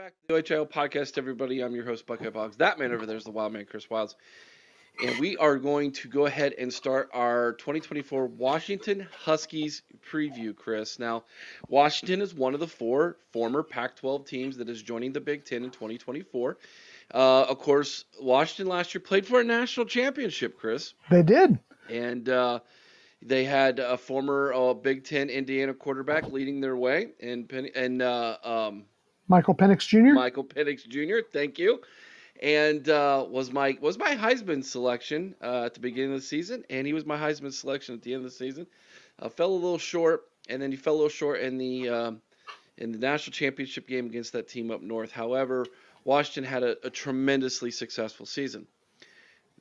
back to the OHIO podcast, everybody. I'm your host, Buckeye Boggs. That man over there is the wild man, Chris Wilds. And we are going to go ahead and start our 2024 Washington Huskies preview, Chris. Now, Washington is one of the four former Pac-12 teams that is joining the Big Ten in 2024. Of course, Washington last year played for a national championship, Chris. They did. And they had a former Big Ten Indiana quarterback leading their way, Michael Penix Jr. Michael Penix Jr. Thank you, and was my Heisman selection at the beginning of the season, and he was my Heisman selection at the end of the season. Fell a little short, and then he fell a little short in the national championship game against that team up north. However, Washington had a tremendously successful season.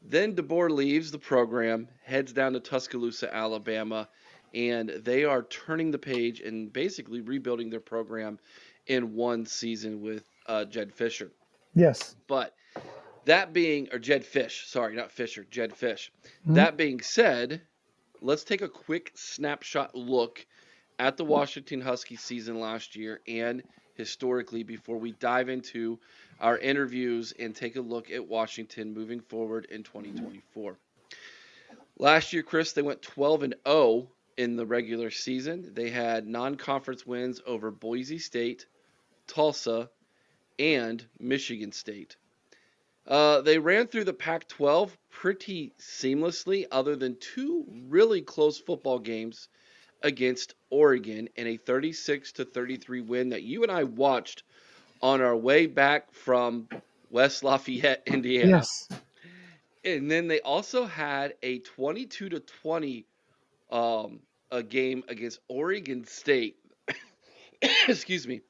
Then DeBoer leaves the program, heads down to Tuscaloosa, Alabama, and they are turning the page and basically rebuilding their program in one season with Jed Fisher. Yes. But that being, or Jed Fish, sorry, not Fisher, Jed Fish. Mm-hmm. That being said, let's take a quick snapshot look at the Washington Huskies season last year and historically before we dive into our interviews and take a look at Washington moving forward in 2024. Last year, Chris, they went 12-0 in the regular season. They had non-conference wins over Boise State, Tulsa, and Michigan State. They ran through the Pac-12 pretty seamlessly other than two really close football games against Oregon in a 36-33 win that you and I watched on our way back from West Lafayette, Indiana. Yes. And then they also had a 22-20 a game against Oregon State. Excuse me.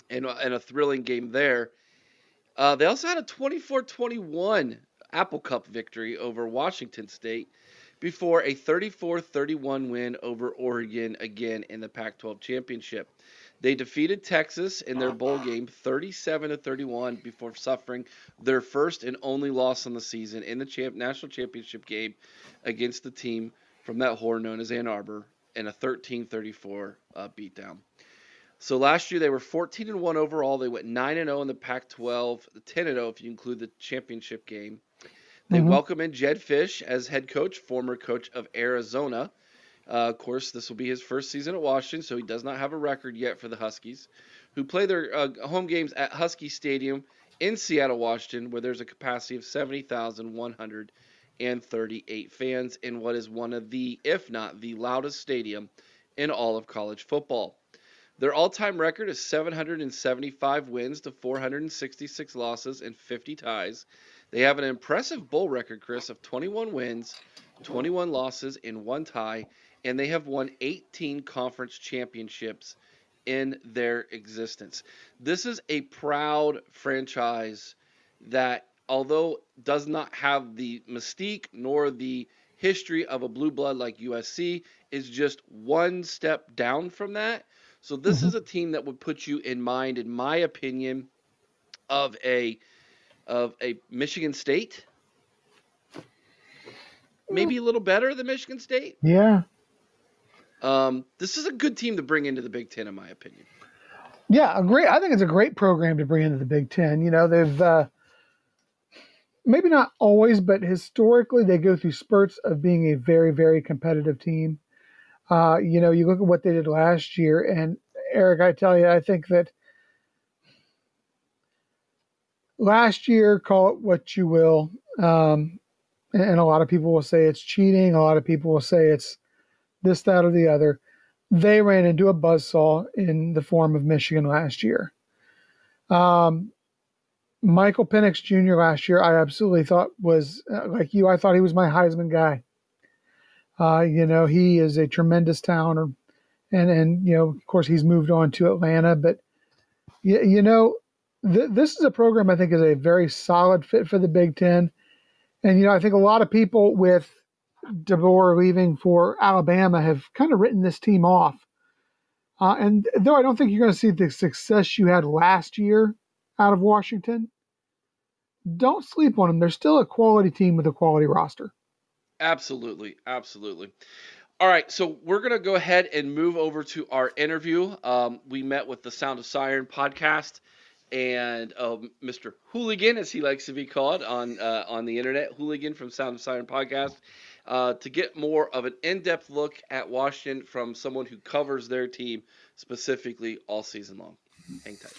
And a thrilling game there. They also had a 24-21 Apple Cup victory over Washington State before a 34-31 win over Oregon again in the Pac-12 championship. They defeated Texas in their bowl game 37-31 before suffering their first and only loss on the season in the national championship game against the team from that whore known as Ann Arbor in a 13-34 beatdown. So last year they were 14-1 overall. They went 9-0 in the Pac-12, 10-0 if you include the championship game. They welcome in Jed Fish as head coach, former coach of Arizona. Of course, this will be his first season at Washington, so he does not have a record yet for the Huskies, who play their home games at Husky Stadium in Seattle, Washington, where there's a capacity of 70,138 fans in what is one of the, if not the loudest stadium in all of college football. Their all-time record is 775 wins to 466 losses and 50 ties. They have an impressive bowl record, Chris, of 21 wins, 21 losses, and 1 tie, and they have won 18 conference championships in their existence. This is a proud franchise that, although does not have the mystique nor the history of a blue blood like USC, is just one step down from that. So this is a team that would put you in mind, in my opinion, of a Michigan State. Maybe a little better than Michigan State. Yeah. This is a good team to bring into the Big Ten, in my opinion. Yeah, I think it's a great program to bring into the Big Ten. You know, they've maybe not always, but historically they go through spurts of being a very, very competitive team. You know, you look at what they did last year, and Eric, I tell you, I think that last year, call it what you will, and a lot of people will say it's cheating. A lot of people will say it's this, that, or the other. They ran into a buzzsaw in the form of Michigan last year. Michael Penix Jr. last year, I absolutely thought was, like you, I thought he was my Heisman guy. You know, he is a tremendous talent, and you know, of course, he's moved on to Atlanta. But you know, this is a program I think is a very solid fit for the Big Ten. And you know, I think a lot of people with DeBoer leaving for Alabama have kind of written this team off. And though I don't think you're going to see the success you had last year out of Washington, don't sleep on them. They're still a quality team with a quality roster. Absolutely. Absolutely. All right. So we're going to go ahead and move over to our interview. We met with the Sound of Siren podcast and Mr. Hooligan, as he likes to be called on the internet, Hooligan from Sound of Siren Podcast, to get more of an in-depth look at Washington from someone who covers their team specifically all season long. Hang tight.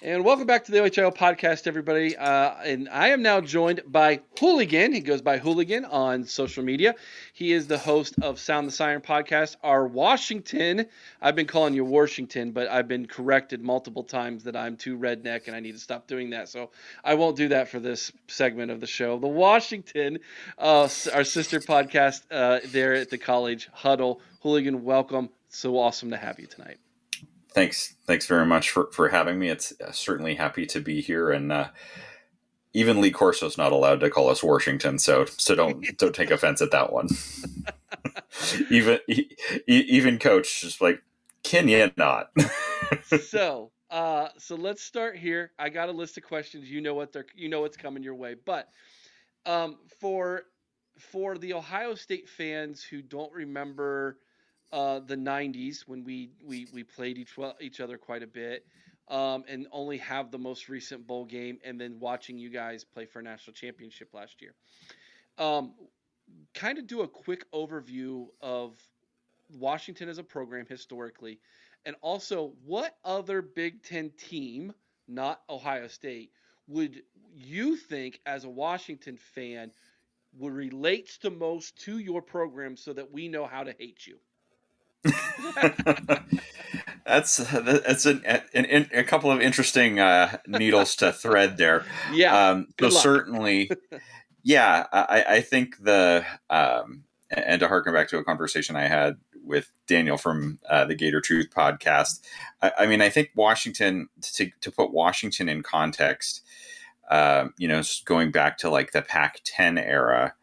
And welcome back to the OHIO podcast, everybody. And I am now joined by Hooligan. He goes by Hooligan on social media. He is the host of Sound the Siren podcast. Our Washington, I've been calling you Washington, but I've been corrected multiple times that I'm too redneck and I need to stop doing that. So I won't do that for this segment of the show. The Washington, our sister podcast there at the college huddle. Hooligan, welcome. So awesome to have you tonight. Thanks very much for having me. It's certainly happy to be here, and even Lee Corso's not allowed to call us Washington, so don't take offense at that one. even Coach is like, can you not? So let's start here. I got a list of questions. You know what's coming your way, but for the Ohio State fans who don't remember the 90s when we played each other quite a bit, and only have the most recent bowl game, and then watching you guys play for a national championship last year. Kind of do a quick overview of Washington as a program historically, and also what other Big Ten team, not Ohio State, would you think as a Washington fan would relates the most to your program so that we know how to hate you? That's a couple of interesting needles to thread there. Yeah. So certainly, yeah, I think and to harken back to a conversation I had with Daniel from the Gator Truth podcast, I mean, I think Washington, to put Washington in context, going back to like the Pac-10 era,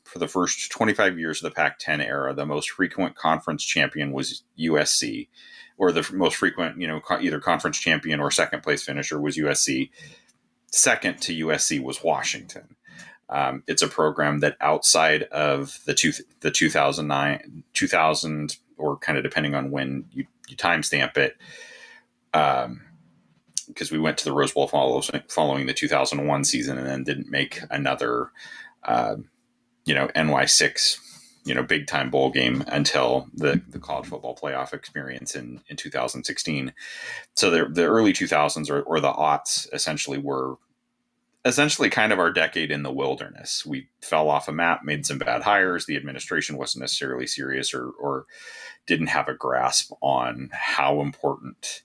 for the first 25 years of the Pac-10 era, the most frequent conference champion was USC, or the most frequent, either conference champion or second place finisher was USC. Second to USC was Washington. It's a program that outside of the 2000, or kind of depending on when you timestamp it, because we went to the Rose Bowl following the 2001 season and then didn't make another NY6, big time bowl game until the college football playoff experience in 2016. So the early 2000s or the aughts essentially were kind of our decade in the wilderness. We fell off a map, made some bad hires. The administration wasn't necessarily serious or didn't have a grasp on how important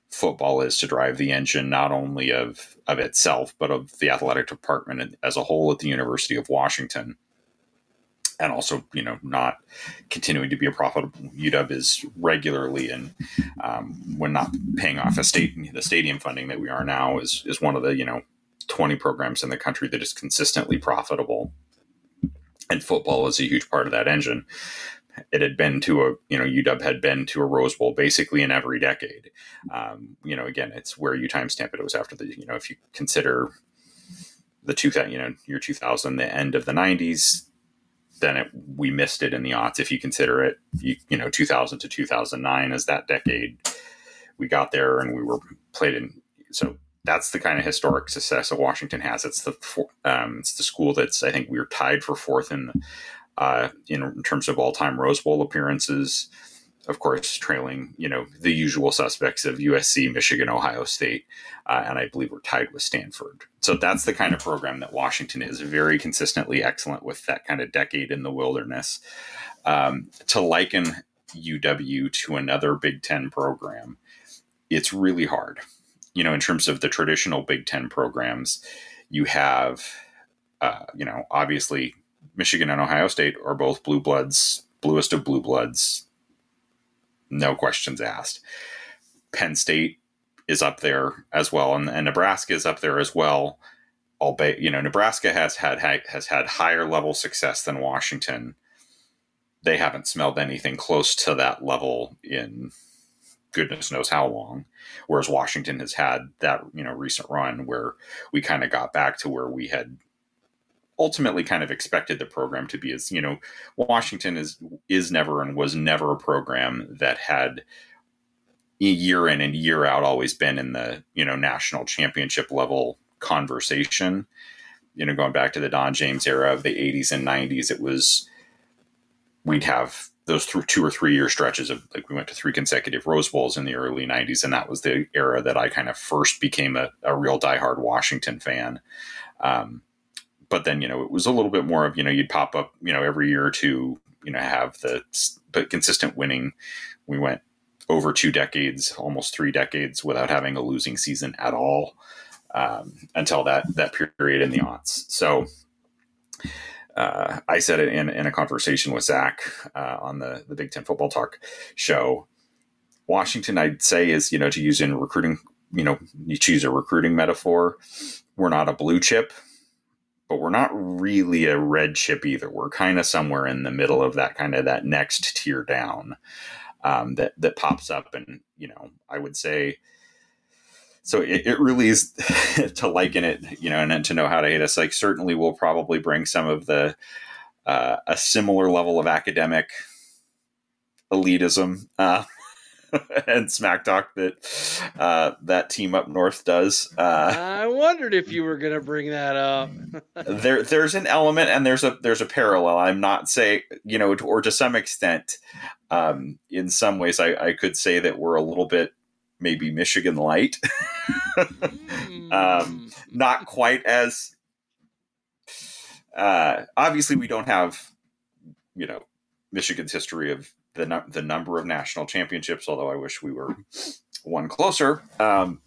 football is to drive the engine, not only of itself, but of the athletic department as a whole at the University of Washington. And also, not continuing to be a profitable. UW is regularly, and when not paying off the stadium funding that we are now, is one of the 20 programs in the country that is consistently profitable. And football is a huge part of that engine. It had been to UW had been to a Rose Bowl basically in every decade. Again, it's where you timestamp it. It was after if you consider the year 2000, the end of the 90s. Then we missed it in the aughts. If you consider it, 2000 to 2009 as that decade, we got there and we were played in. So that's the kind of historic success that Washington has. It's the school that's, I think we were tied for fourth in terms of all-time Rose Bowl appearances. Of course, trailing, the usual suspects of USC, Michigan, Ohio State, and I believe we're tied with Stanford. So that's the kind of program that Washington is, very consistently excellent with that kind of decade in the wilderness. To liken UW to another Big Ten program, it's really hard. In terms of the traditional Big Ten programs, you have, obviously Michigan and Ohio State are both blue bloods, bluest of blue bloods. No questions asked. Penn State is up there as well, and Nebraska is up there as well. Albeit, Nebraska has had higher level success than Washington. They haven't smelled anything close to that level in goodness knows how long. Whereas Washington has had that recent run where we kind of got back to where we had ultimately kind of expected the program to be. As Washington is never and was never a program that had year in and year out always been in the, national championship level conversation. Going back to the Don James era of the 80s and 90s, we'd have those 2 or 3 year stretches of, like, we went to 3 consecutive Rose Bowls in the early 90s. And that was the era that I kind of first became a real diehard Washington fan. But then, it was a little bit more of, you'd pop up, every year or two, have but consistent winning. We went over 2 decades, almost 3 decades without having a losing season at all, until that period in the aughts. So I said it in a conversation with Zach on the Big Ten Football Talk show. Washington, I'd say, is, to use in recruiting, you choose a recruiting metaphor. We're not a blue chip, but we're not really a red chip either. We're kind of somewhere in the middle of that kind of that next tier down that pops up. And, I would say, so it really is to liken it, and then to know how to hate us. Like, certainly we'll probably bring some of the, a similar level of academic elitism, and smack talk that that team up north does. I wondered if you were going to bring that up. There's an element, and there's a parallel. I'm not saying, or to some extent, in some ways, I could say that we're a little bit maybe Michigan light. Not quite as obviously we don't have, Michigan's history of the number of national championships, although I wish we were one closer. And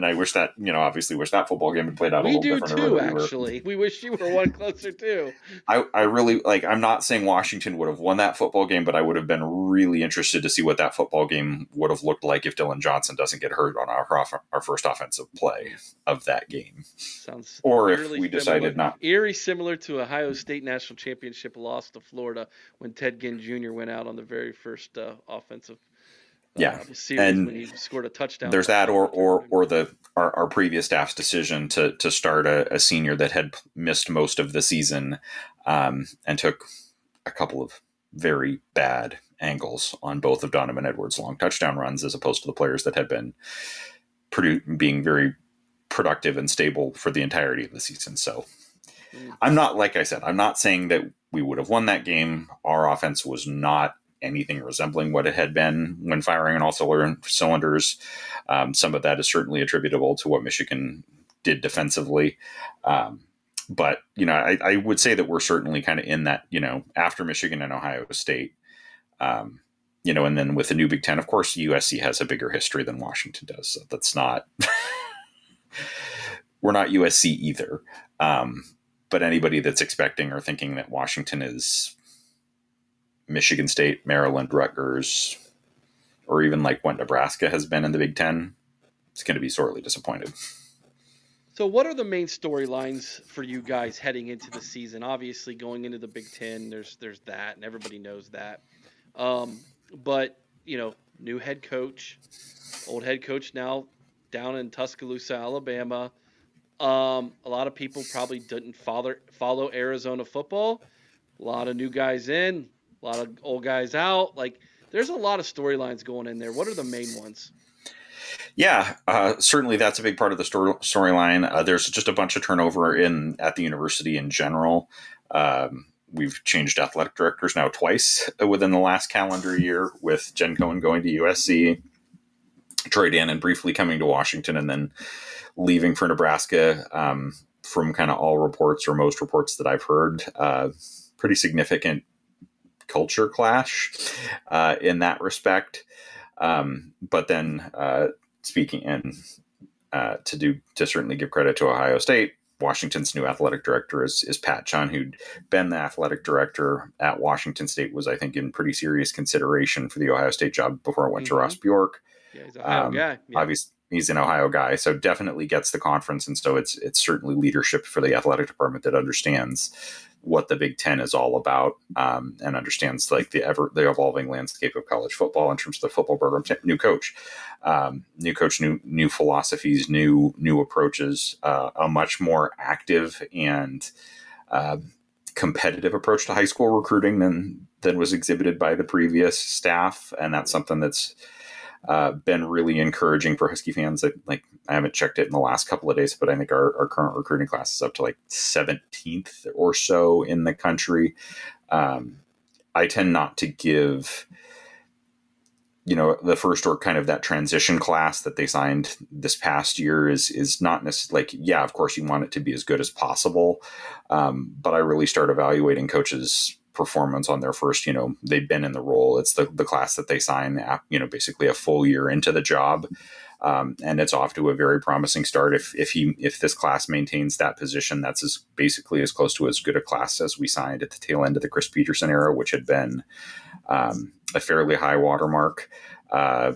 I wish that, obviously wish that football game had played out a little different. We do too, actually. We wish you were one closer too. I really, I'm not saying Washington would have won that football game, but I would have been really interested to see what that football game would have looked like if Dylan Johnson doesn't get hurt on our first offensive play of that game. Sounds or if we decided not. Eerie similar to Ohio State national championship loss to Florida when Ted Ginn Jr. went out on the very first offensive series, and when he scored a touchdown. There's that, or our previous staff's decision to start a senior that had missed most of the season, and took a couple of very bad angles on both of Donovan Edwards' long touchdown runs, as opposed to the players that had been being very productive and stable for the entirety of the season. So I'm not, like I said, I'm not saying that we would have won that game. Our offense was not anything resembling what it had been when firing on all cylinders. Some of that is certainly attributable to what Michigan did defensively. But, I would say that we're certainly kind of in that, after Michigan and Ohio State, and then with the new Big Ten, of course, USC has a bigger history than Washington does. So that's not, we're not USC either. But anybody that's expecting or thinking that Washington is Michigan State, Maryland, Rutgers, or even like what Nebraska has been in the Big Ten, it's going to be sorely disappointed. So what are the main storylines for you guys heading into the season? Obviously, going into the Big Ten, there's that, and everybody knows that. But, new head coach, old head coach now down in Tuscaloosa, Alabama. A lot of people probably didn't follow Arizona football. A lot of new guys in, a lot of old guys out. Like, there's a lot of storylines going in there. What are the main ones? Yeah, certainly that's a big part of the storyline. There's just a bunch of turnover at the university in general. We've changed athletic directors now twice within the last calendar year, with Jen Cohen going to USC, Troy Dannon briefly coming to Washington, and then leaving for Nebraska. From kind of all reports, or most reports that I've heard, pretty significant culture clash in that respect. But then speaking to certainly give credit to Ohio State, Washington's new athletic director is Pat Chun, who'd been the athletic director at Washington State, was, I think, in pretty serious consideration for the Ohio State job before it went to Ross Bjork. Yeah, he's an Ohio guy. Yeah. Obviously, he's an Ohio guy, so definitely gets the conference. And so it's certainly leadership for the athletic department that understands what the Big Ten is all about, and understands like the evolving landscape of college football in terms of the football program. New coach, new philosophies, new approaches, a much more active and competitive approach to high school recruiting than was exhibited by the previous staff, and that's something that's been really encouraging for Husky fans. I haven't checked it in the last couple of days, but I think our current recruiting class is up to like 17th or so in the country. I tend not to give, the first or kind of that transition class that they signed this past year is not necessarily like, yeah, of course you want it to be as good as possible. But I really start evaluating coaches' performance on their first, they've been in the role. It's the class that they sign, basically a full year into the job. And it's off to a very promising start. If this class maintains that position, that's basically as close to as good a class as we signed at the tail end of the Chris Peterson era, which had been a fairly high watermark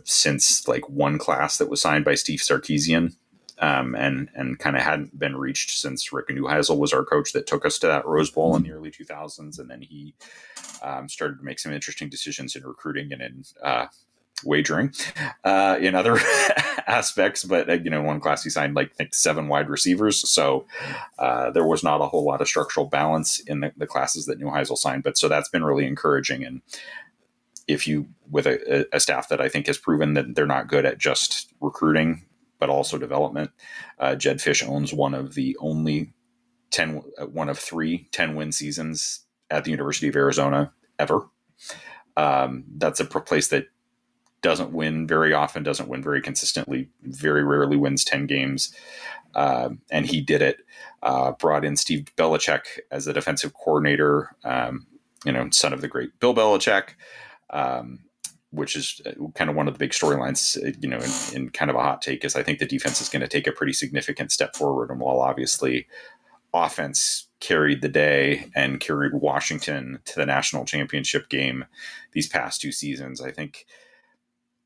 since like one class that was signed by Steve Sarkisian, and kind of hadn't been reached since Rick Neuheisel was our coach that took us to that Rose Bowl in the early 2000s. And then he started to make some interesting decisions in recruiting and in wagering in other aspects. But, one class he signed like I think 7 wide receivers. So there was not a whole lot of structural balance in the classes that Neuheisel signed. But so that's been really encouraging. And if you, with a staff that I think has proven that they're not good at just recruiting, but also development, Jed Fish owns one of the only 3 10-win seasons at the University of Arizona ever. That's a place that doesn't win very often, doesn't win very consistently, very rarely wins 10 games. And he did it, brought in Steve Belichick as the defensive coordinator, son of the great Bill Belichick, which is kind of one of the big storylines, in kind of a hot take is I think the defense is going to take a pretty significant step forward. And while obviously offense carried the day and carried Washington to the national championship game these past 2 seasons, I think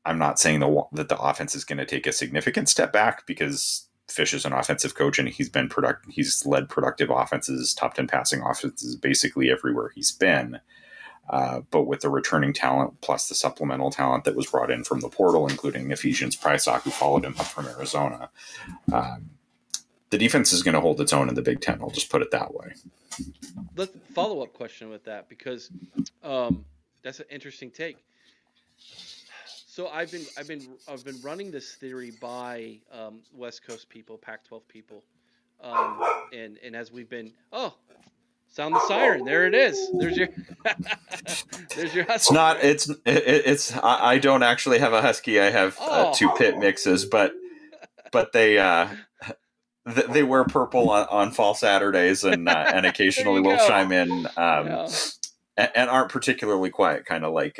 I'm not saying that the offense is going to take a significant step back because Fish is an offensive coach and he's led productive offenses, top 10 passing offenses basically everywhere he's been. But with the returning talent plus the supplemental talent that was brought in from the portal, including Ephesians Prysock, who followed him up from Arizona, the defense is going to hold its own in the Big Ten. I'll just put it that way. Let's follow-up question with that because that's an interesting take. So I've been running this theory by West Coast people, Pac-12 people, and as we've been sound the siren. There it is. There's your Husky. It's I don't actually have a Husky. I have 2 pit mixes, but they wear purple on fall Saturdays and occasionally will chime in and aren't particularly quiet, kind of like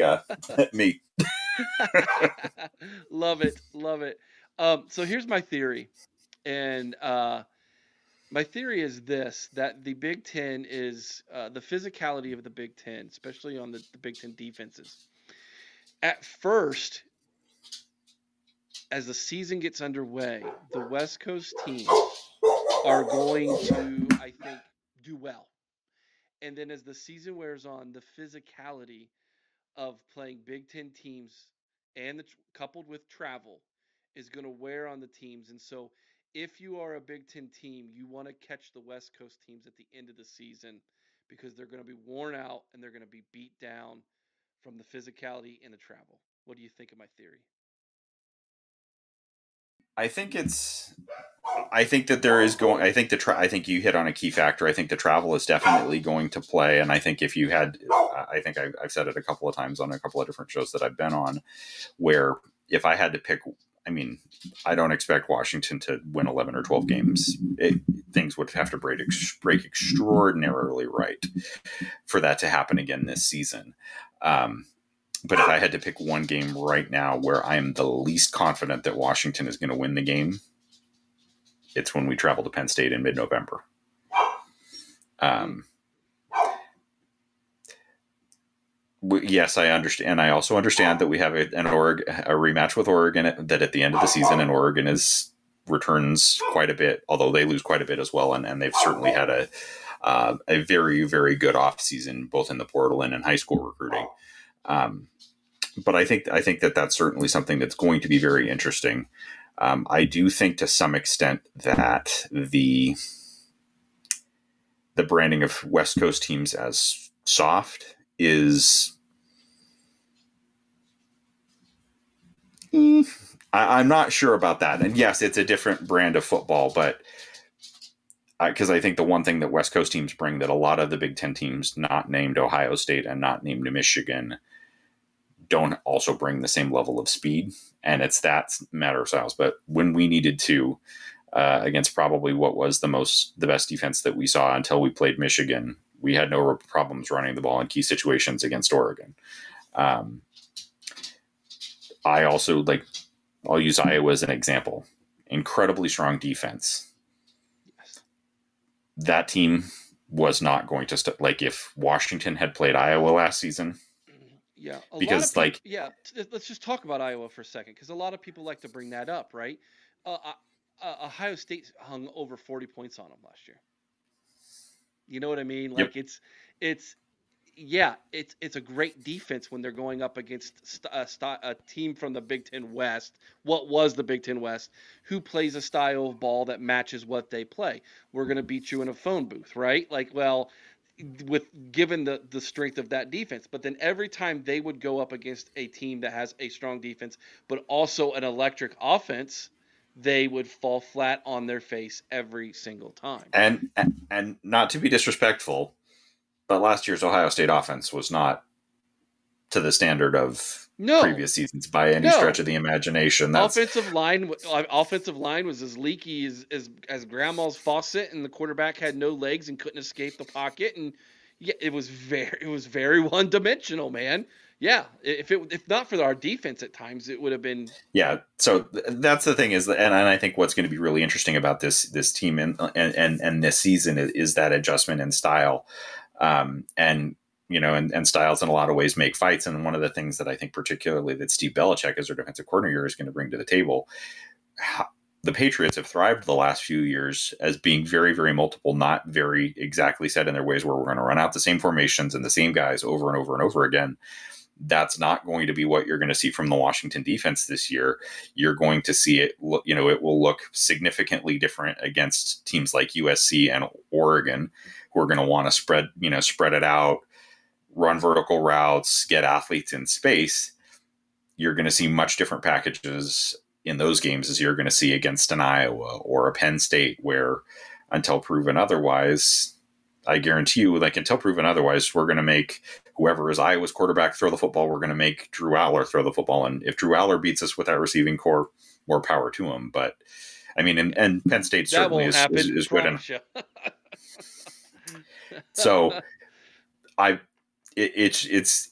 me. Love it. So here's my theory, and my theory is this: that the Big Ten is the physicality of the Big Ten, especially on the Big Ten defenses. At first, as the season gets underway, the West Coast teams are going to, I think, do well. And then as the season wears on, the physicality of playing Big Ten teams and coupled with travel is going to wear on the teams. And so if you are a Big Ten team, you want to catch the West Coast teams at the end of the season because they're going to be worn out and they're going to be beat down from the physicality and the travel. What do you think of my theory? I think you hit on a key factor. I think the travel is definitely going to play. And I think if you had, I think I've said it a couple of times on a couple of different shows that I've been on, where if I had to pick, I don't expect Washington to win 11 or 12 games. Things would have to break extraordinarily right for that to happen again this season. But if I had to pick one game right now where I am the least confident that Washington is going to win the game, it's when we travel to Penn State in mid-November. Yes, I understand. I also understand that we have a rematch with Oregon that at the end of the season, and Oregon returns quite a bit, although they lose quite a bit as well. And they've certainly had a very, very good off season, both in the portal and in high school recruiting. But I think that that's certainly something that's going to be very interesting. I do think to some extent that the branding of West Coast teams as soft is I'm not sure about that. And yes, it's a different brand of football, but because I think the one thing that West Coast teams bring that a lot of the Big Ten teams, not named Ohio State and not named Michigan, don't also bring the same level of speed. And it's that matter of styles. But when we needed to, against probably what was the best defense that we saw until we played Michigan, we had no problems running the ball in key situations against Oregon. I also I'll use Iowa as an example. Incredibly strong defense. Yes. That team was not going to if Washington had played Iowa last season. Yeah, because let's just talk about Iowa for a second, because a lot of people like to bring that up, right? Ohio State hung over 40 points on them last year. You know what I mean? Yep. Like it's a great defense when they're going up against a team from the Big Ten West. What was the Big Ten West? Who plays a style of ball that matches what they play? We're gonna beat you in a phone booth, right? Given the strength of that defense. But then every time they would go up against a team that has a strong defense, but also an electric offense, they would fall flat on their face every single time. And not to be disrespectful, but last year's Ohio State offense was not to the standard of previous seasons by any stretch of the imagination. Offensive line was as leaky as grandma's faucet, and the quarterback had no legs and couldn't escape the pocket, and it was very one dimensional, man. Yeah, if not for our defense at times, it would have been. Yeah, so that's the thing and I think what's going to be really interesting about this team and this season is that adjustment in style, and styles in a lot of ways make fights. And one of the things that I think particularly that Steve Belichick as our defensive coordinator is going to bring to the table, the Patriots have thrived the last few years as being very, very multiple, not very exactly set in their ways where we're going to run out the same formations and the same guys over and over and over again. That's not going to be what you're going to see from the Washington defense this year. You're going to see it, it will look significantly different against teams like USC and Oregon, who are going to want to spread it out, run vertical routes, get athletes in space. You're going to see much different packages in those games as you're going to see against an Iowa or a Penn State, where until proven otherwise, I guarantee you, until proven otherwise, we're going to make whoever is Iowa's quarterback throw the football. We're going to make Drew Aller throw the football. And if Drew Aller beats us with that receiving core, more power to him. But I mean, and Penn State certainly is good. So it's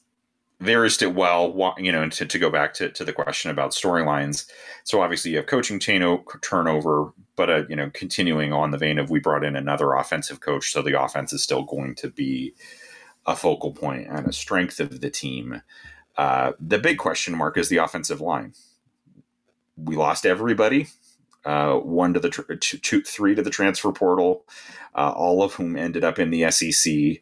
there is still, to go back to the question about storylines. So obviously you have coaching turnover, but continuing on the vein of, we brought in another offensive coach. So the offense is still going to be a focal point and a strength of the team. The big question mark is the offensive line. We lost everybody. Three to the transfer portal, all of whom ended up in the SEC.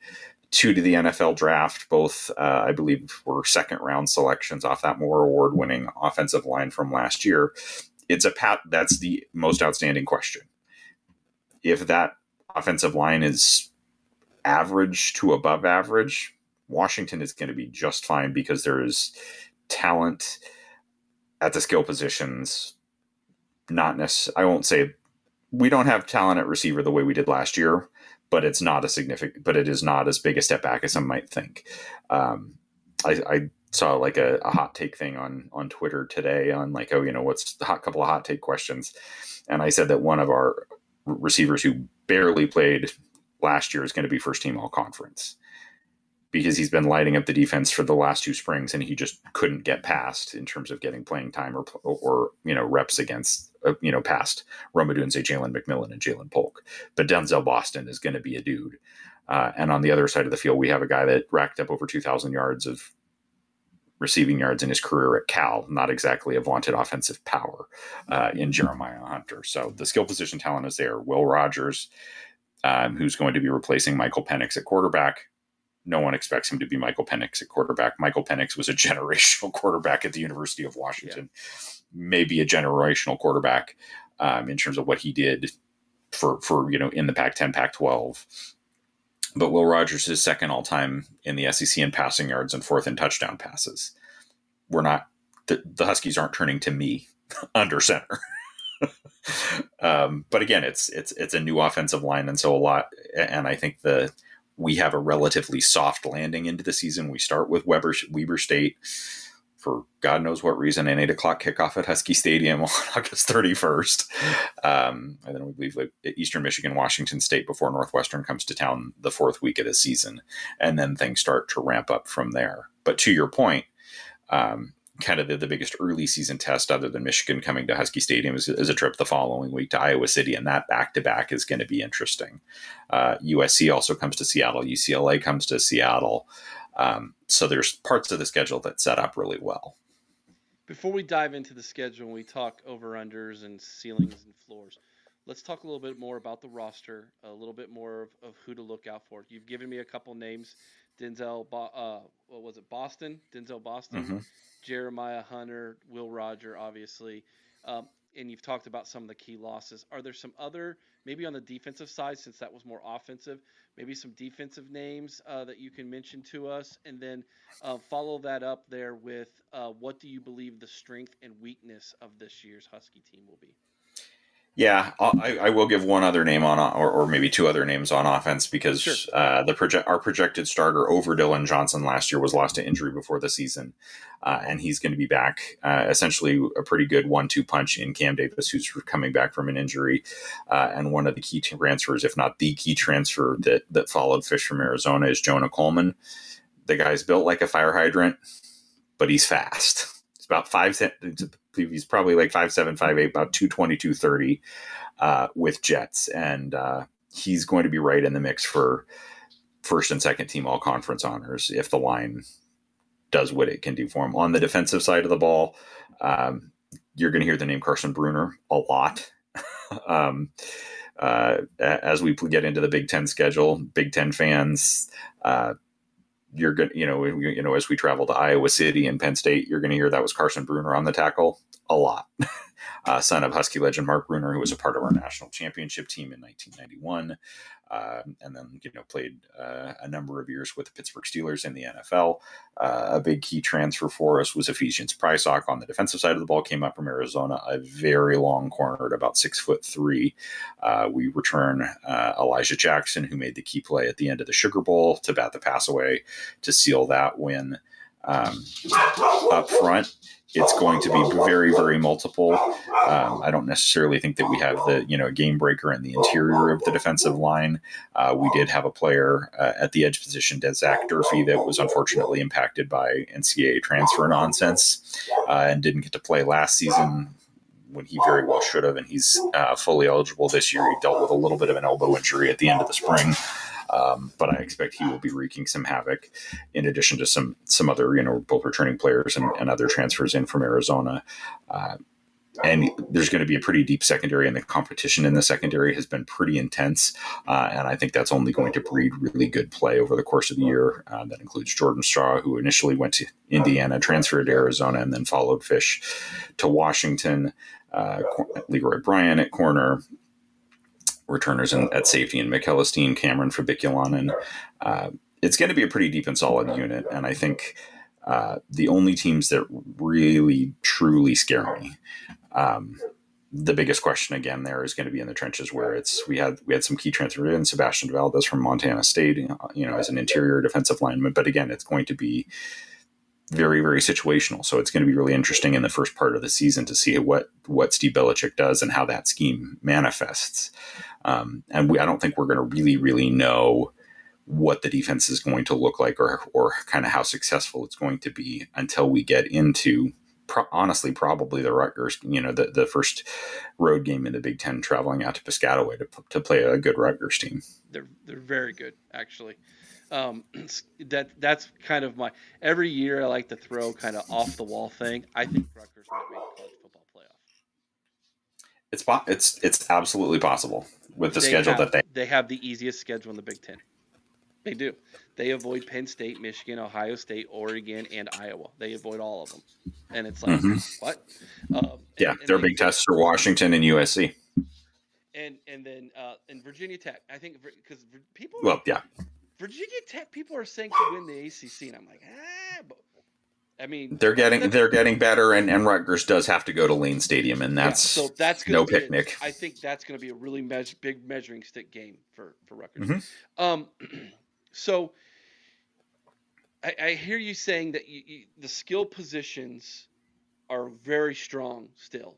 2 to the NFL draft, both I believe were second round selections off that Moore Award winning offensive line from last year. That's the most outstanding question. If that offensive line is average to above average, Washington is going to be just fine, because there is talent at the skill positions. I won't say we don't have talent at receiver the way we did last year, but it is not as big a step back as some might think. I saw a hot take thing on Twitter today on what's the couple of hot take questions. And I said that one of our receivers who barely played last year is going to be first team all conference, because he's been lighting up the defense for the last 2 springs, and he just couldn't get past in terms of getting playing time or reps against past Rome Odunze, Jalen McMillan, and Jalen Polk. But Denzel Boston is going to be a dude. And on the other side of the field, we have a guy that racked up over 2,000 yards of receiving yards in his career at Cal. Not exactly a vaunted offensive power in Jeremiah Hunter. So the skill position talent is there. Will Rogers, who's going to be replacing Michael Penix at quarterback. No one expects him to be Michael Penix at quarterback. Michael Penix was a generational quarterback at the University of Washington. Yeah. Maybe a generational quarterback in terms of what he did for in the Pac-10, Pac-12. But Will Rogers is second all-time in the SEC in passing yards and 4th in touchdown passes. We're not the Huskies aren't turning to me under center. But again, it's a new offensive line, and so and I think we have a relatively soft landing into the season. We start with Weber State for God knows what reason, an 8:00 kickoff at Husky Stadium on August 31st. And then we leave Eastern Michigan, Washington State before Northwestern comes to town the fourth week of the season. And then things start to ramp up from there. But to your point, kind of the biggest early season test other than Michigan coming to Husky Stadium is a trip the following week to Iowa City. And that back-to-back is going to be interesting. USC also comes to Seattle. UCLA comes to Seattle. So there's parts of the schedule that set up really well. Before we dive into the schedule and we talk over-unders and ceilings and floors, let's talk a little bit more about the roster, a little bit more of who to look out for. You've given me a couple names. Denzel Boston, Mm-hmm. Jeremiah Hunter, Will Roger, obviously. And you've talked about some of the key losses. Are there some other, maybe on the defensive side, since that was more offensive, maybe some defensive names that you can mention to us? And then follow that up there with what do you believe the strength and weakness of this year's Husky team will be? Yeah, I will give one other name or maybe two other names on offense because Sure. Our projected starter over Dylan Johnson last year was lost to injury before the season, and he's going to be back. Essentially, a pretty good 1-2 punch in Cam Davis, who's coming back from an injury, and one of the key transfers, if not the key transfer that followed Fish from Arizona, is Jonah Coleman. The guy's built like a fire hydrant, but he's fast. He's about 5'10". He's probably like 5'7", 5'8", about 220, 230 with Jets. And he's going to be right in the mix for first and second team all conference honors if the line does what it can do for him. On the defensive side of the ball, you're going to hear the name Carson Bruner a lot. As we get into the Big Ten schedule, Big Ten fans, you're going to, as we travel to Iowa City and Penn State, you're going to hear that was Carson Bruner on the tackle a lot. Son of Husky legend Mark Bruner, who was a part of our national championship team in 1991, and then played a number of years with the Pittsburgh Steelers in the NFL. A big key transfer for us was Ephesians Prysock on the defensive side of the ball. Came up from Arizona, a very long corner at about 6'3". We return Elijah Jackson, who made the key play at the end of the Sugar Bowl to bat the pass away to seal that win. Up front, it's going to be very, very multiple. I don't necessarily think that we have the game breaker in the interior of the defensive line. We did have a player at the edge position, Zach Durfee, that was unfortunately impacted by NCAA transfer nonsense and didn't get to play last season when he very well should have, and he's fully eligible this year. He dealt with a little bit of an elbow injury at the end of the spring. But I expect he will be wreaking some havoc in addition to some other, both returning players and other transfers in from Arizona. And there's going to be a pretty deep secondary, and the competition in the secondary has been pretty intense. And I think that's only going to breed really good play over the course of the year. That includes Jordan Straw, who initially went to Indiana, transferred to Arizona, and then followed Fish to Washington. Leroy Bryan at corner. Returners at safety and McEllisteen, Cameron Fabiculon, and it's going to be a pretty deep and solid unit. And I think the only teams that really truly scare me, the biggest question again there is going to be in the trenches, where we had some key transfers in Sebastian Valdez from Montana State, as an interior defensive lineman. But again, it's going to be very, very situational. So it's going to be really interesting in the first part of the season to see what Steve Belichick does and how that scheme manifests. And I don't think we're going to really, really know what the defense is going to look like or kind of how successful it's going to be until we get into honestly probably the Rutgers, the first road game in the Big Ten, traveling out to Piscataway to play a good Rutgers team. They're very good, actually. That's kind of every year I like to throw kind of off the wall thing. I think Rutgers might make college football playoff. It's absolutely possible with the schedule that they have the easiest schedule in the Big Ten. They do. They avoid Penn State, Michigan, Ohio State, Oregon, and Iowa. They avoid all of them, and it's like what? Their big tests are Washington and USC, and then Virginia Tech. I think because people. Well, yeah. Virginia Tech people are saying to win the ACC, and I'm like, but I mean, they're getting better, and Rutgers does have to go to Lane Stadium, and yeah. that's So that's going no to be picnic. I think that's going to be a really big measuring stick game for Rutgers. Hmm. Um, so I hear you saying that the skill positions are very strong still.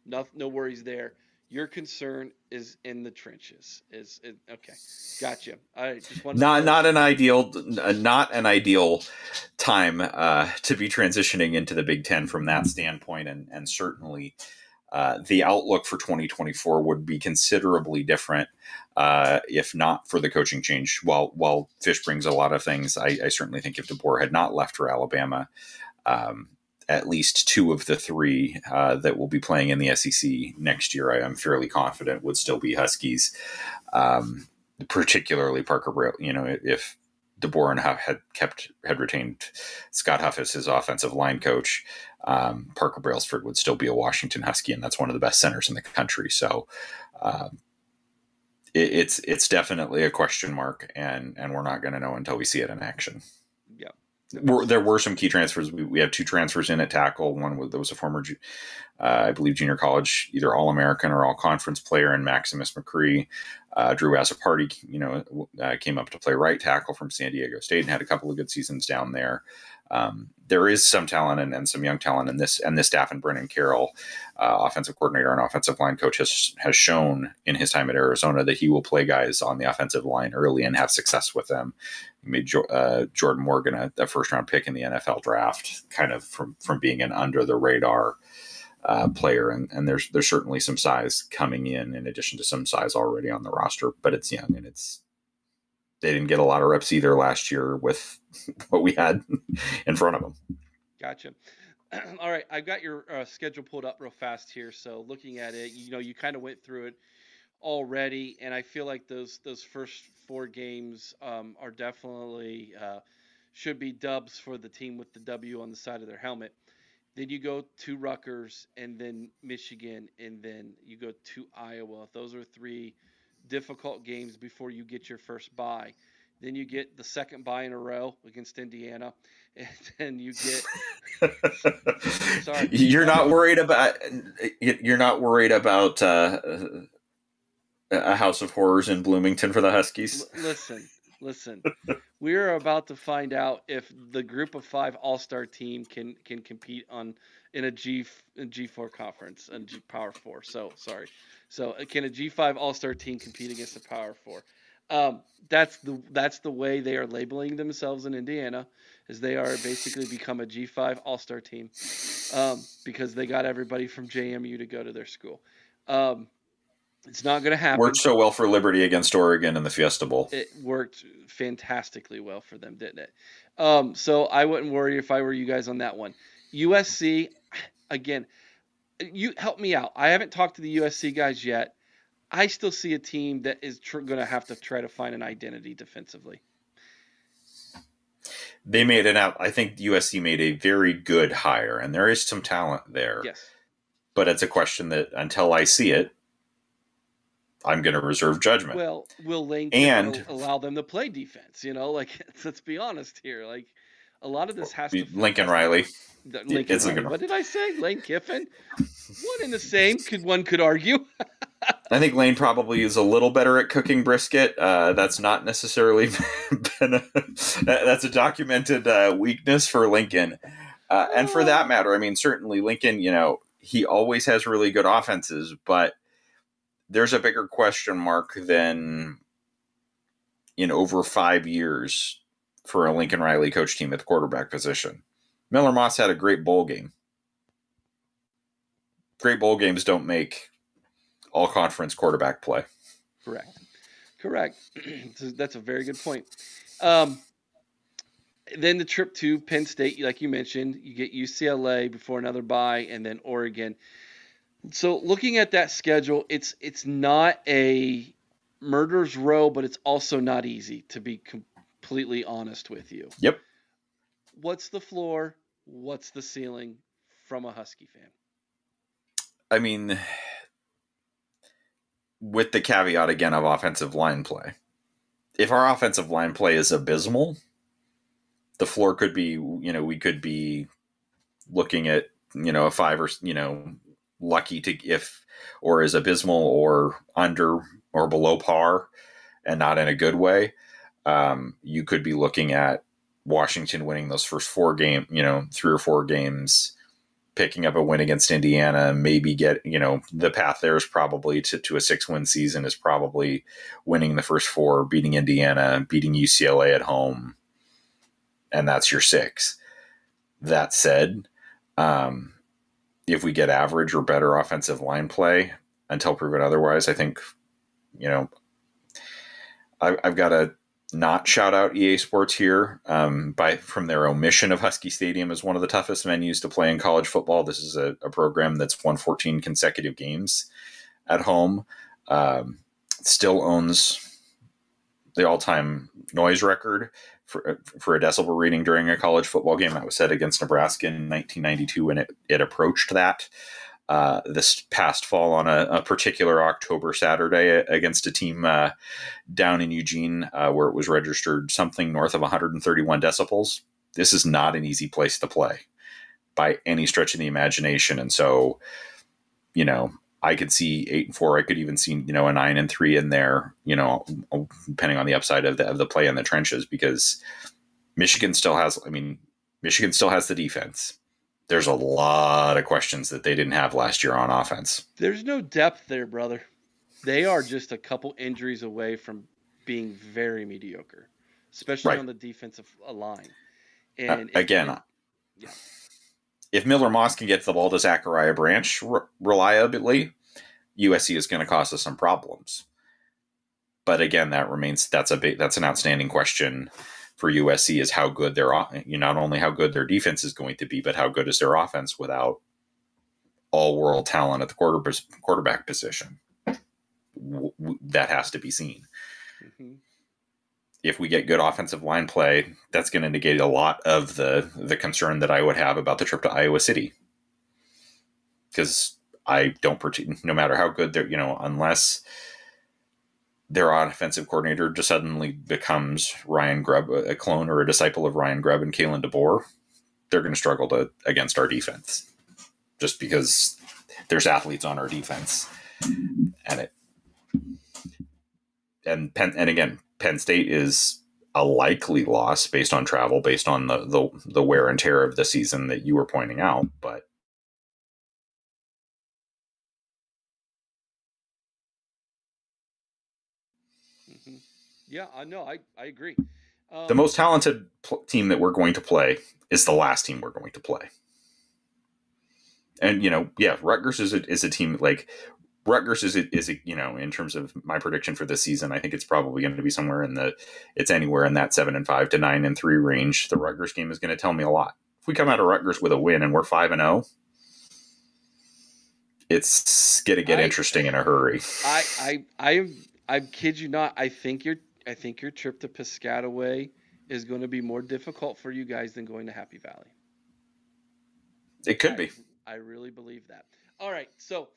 No worries there. Your concern is in the trenches. Okay? Gotcha. I just wanted to Not an ideal, not an ideal time to be transitioning into the Big Ten from that standpoint, and certainly the outlook for 2024 would be considerably different if not for the coaching change. While Fish brings a lot of things, I certainly think if DeBoer had not left for Alabama, at least two of the three that will be playing in the SEC next year, I'm fairly confident would still be Huskies. Particularly Parker Braille. If DeBoer and Huff had retained Scott Huff as his offensive line coach, Parker Brailsford would still be a Washington Husky, and that's one of the best centers in the country. So it's definitely a question mark, and we're not going to know until we see it in action. Yeah. There were some key transfers. We have two transfers in at tackle. One that was a former, I believe, junior college, either All-American or All-Conference player, and Maximus McCree. Drew Azapardi, came up to play right tackle from San Diego State and had a couple of good seasons down there. There is some talent and some young talent in this, and this staff, and Brennan Carroll, offensive coordinator and offensive line coach, has shown in his time at Arizona that he will play guys on the offensive line early and have success with them. He made Jordan Morgan a first-round pick in the NFL draft, kind of from being an under-the-radar player, and there's certainly some size coming in addition to some size already on the roster, but it's young, and they didn't get a lot of reps either last year with what we had in front of them. Gotcha. All right, I've got your schedule pulled up real fast here. So looking at it, you kind of went through it already, and I feel like those first four games are definitely should be dubs for the team with the W on the side of their helmet. Then you go to Rutgers, and then Michigan, and then you go to Iowa. Those are three difficult games before you get your first bye. Then you get the second bye in a row against Indiana, and then you get. Sorry, you're not worried about a House of Horrors in Bloomington for the Huskies. Listen. We're about to find out if the Group of Five All-Star team can compete in a G4 conference and Power Four. So sorry. So can a G5 All-Star team compete against a Power Four? That's the way they are labeling themselves in Indiana, is they are basically become a G5 All-Star team because they got everybody from JMU to go to their school. It's not going to happen. Worked so well for Liberty against Oregon in the Fiesta Bowl. It worked fantastically well for them, didn't it? So I wouldn't worry if I were you guys on that one. USC, again, you help me out. I haven't talked to the USC guys yet. I still see a team that is going to have to try to find an identity defensively. I think USC made a very good hire, and there is some talent there. Yes. But it's a question that until I see it, I'm going to reserve judgment. Well, will Lane allow them to play defense? Let's be honest here. Like, a lot of this has to Lincoln Riley. What did I say? Lane Kiffin? One and the same. One could argue. I think Lane probably is a little better at cooking brisket. That's not necessarily been that's a documented weakness for Lincoln. And for that matter, I mean, certainly Lincoln, he always has really good offenses, but there's a bigger question mark than in over 5 years for a Lincoln Riley coach team at the quarterback position. Miller Moss had a great bowl game. Great bowl games don't make all conference quarterback play. Correct. That's a very good point. Then the trip to Penn State, like you mentioned, you get UCLA before another bye, and then Oregon. So looking at that schedule, it's not a murderer's row, but it's also not easy, to be completely honest with you. Yep. What's the floor? What's the ceiling from a Husky fan? I mean, with the caveat again of offensive line play. If our offensive line play is abysmal, the floor could be, we could be looking at, a 5 or, lucky to if, or is abysmal or under or below par and not in a good way. You could be looking at Washington winning those first 3 or 4 games, picking up a win against Indiana, maybe get, the path there is probably to a 6-win season is probably winning the first 4, beating Indiana, beating UCLA at home. And that's your 6. That said, if we get average or better offensive line play until proven otherwise, I think, I've got to not shout out EA Sports here from their omission of Husky Stadium as one of the toughest venues to play in college football. This is a program that's won 14 consecutive games at home. Still owns the all-time noise record for a decibel reading during a college football game. That was set against Nebraska in 1992 when it approached that. This past fall on a particular October Saturday against a team down in Eugene where it was registered something north of 131 decibels. This is not an easy place to play by any stretch of the imagination. And so, I could see 8-4. I could even see, a 9-3 in there, depending on the upside of the play in the trenches, because Michigan still has the defense. There's a lot of questions that they didn't have last year on offense. There's no depth there, brother. They are just a couple injuries away from being very mediocre, especially on the defensive line. And if Miller Moss can get the ball to Zachariah Branch reliably, USC is going to cause us some problems. But again, that's an outstanding question for USC, is how good not only how good their defense is going to be, but how good is their offense without all world talent at the quarterback position. That has to be seen. Mm-hmm. If we get good offensive line play, that's going to negate a lot of the concern that I would have about the trip to Iowa City. Because no matter how good they're, unless their offensive coordinator just suddenly becomes Ryan Grubb, a clone or a disciple of Ryan Grubb and Kalen DeBoer, they're going to struggle against our defense, just because there's athletes on our defense. And Penn State is a likely loss based on travel, based on the wear and tear of the season that you were pointing out, but. Mm-hmm. Yeah, I know. I agree. The most talented team that we're going to play is the last team we're going to play. And, Rutgers is a team like Rutgers is in terms of my prediction for this season, I think it's probably going to be somewhere it's anywhere in that 7-5 to 9-3 range. The Rutgers game is going to tell me a lot. If we come out of Rutgers with a win and we're 5-0, it's going to get interesting in a hurry. I kid you not. I think your trip to Piscataway is going to be more difficult for you guys than going to Happy Valley. It could be. I really believe that. All right, so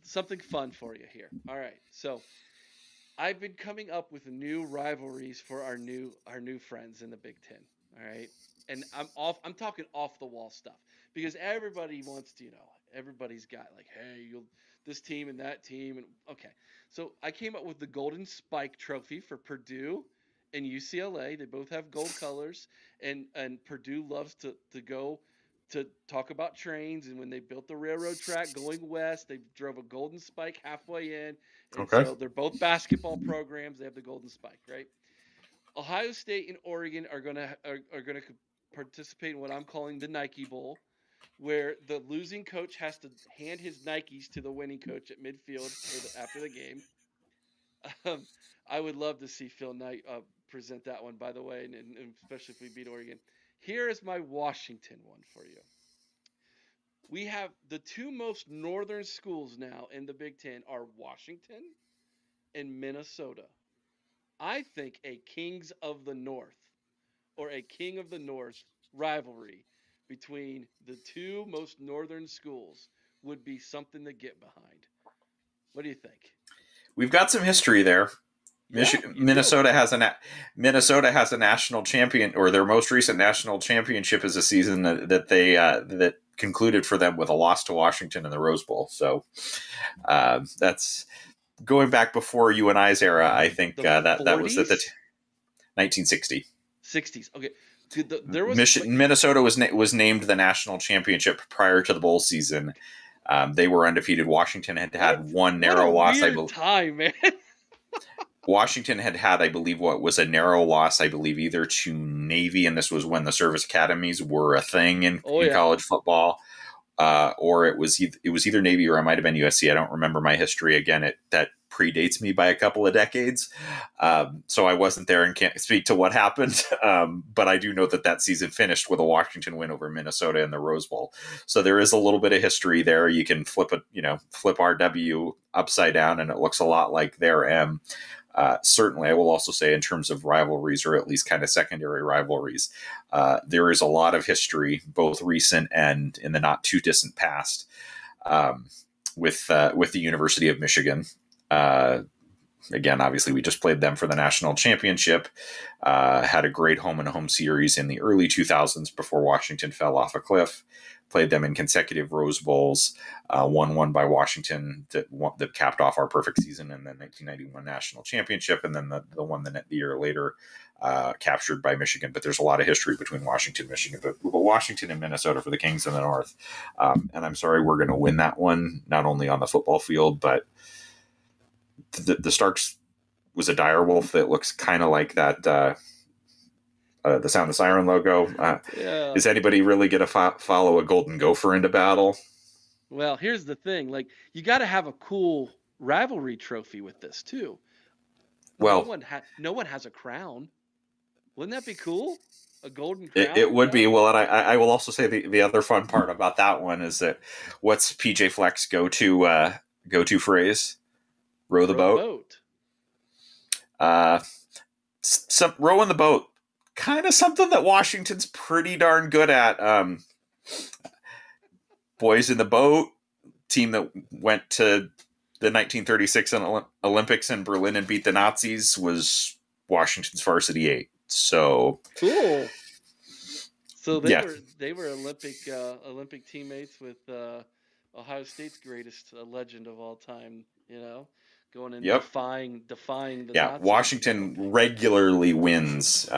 something fun for you here. All right, so I've been coming up with new rivalries for our new friends in the Big Ten. All right, and I'm talking off the wall stuff, because everybody wants to, everybody's got like, hey, this team and that team, and okay. So I came up with the Golden Spike Trophy for Purdue and UCLA. They both have gold colors, and Purdue loves to go to talk about trains. And when they built the railroad track going west, they drove a Golden Spike halfway in. And so they're both basketball programs. They have the Golden Spike, right? Ohio State and Oregon are gonna participate in what I'm calling the Nike Bowl, where the losing coach has to hand his Nikes to the winning coach at midfield after the game. I would love to see Phil Knight present that one, by the way, and especially if we beat Oregon. Here is my Washington one for you. We have the two most northern schools now in the Big Ten are Washington and Minnesota. I think a Kings of the North or a King of the North rivalry between the two most northern schools would be something to get behind. What do you think? We've got some history there. Minnesota has Minnesota has a national champion, or their most recent national championship is a season that they that concluded for them with a loss to Washington in the Rose Bowl. So that's going back before you and I's era. I think that was at the 1960. 60s. Okay. There was Minnesota was named the national championship prior to the bowl season. They were undefeated. Washington had one narrow loss. I believe. Time, man. Washington had, I believe, what was a narrow loss, I believe, either to Navy, and this was when the service academies were a thing in college football, or it was either Navy or it might have been USC. I don't remember my history. Again, that predates me by a couple of decades, so I wasn't there and can't speak to what happened. But I do know that season finished with a Washington win over Minnesota in the Rose Bowl. So there is a little bit of history there. You can flip RW upside down, and it looks a lot like their M. Certainly, I will also say in terms of rivalries, or at least kind of secondary rivalries, there is a lot of history, both recent and in the not too distant past, with the University of Michigan. Again, obviously, we just played them for the national championship. Had a great home-and-home series in the early 2000s before Washington fell off a cliff. Played them in consecutive Rose Bowls, won by Washington that capped off our perfect season in the 1991 national championship, and then the one the year later captured by Michigan. But there's a lot of history between Washington, Michigan, but Washington and Minnesota for the Kings in the North. And I'm sorry, we're going to win that one, not only on the football field, but the Starks was a dire wolf that looks kind of like that. The Sound the Siren logo. Is anybody really going to follow a golden gopher into battle? Well, here's the thing. Like, you got to have a cool rivalry trophy with this too. Well, no one has a crown. Wouldn't that be cool? A golden crown? It would be. Well, and I will also say the other fun part about that one is that what's PJ Fleck's go-to phrase? Row the boat. Some rowing the boat. Kind of something that Washington's pretty darn good at. Boys in the Boat, team that went to the 1936 Olympics in Berlin and beat the Nazis, was Washington's varsity 8. So cool. So they were Olympic teammates with Ohio State's greatest legend of all time. Going and defying the Nazis. Washington regularly wins.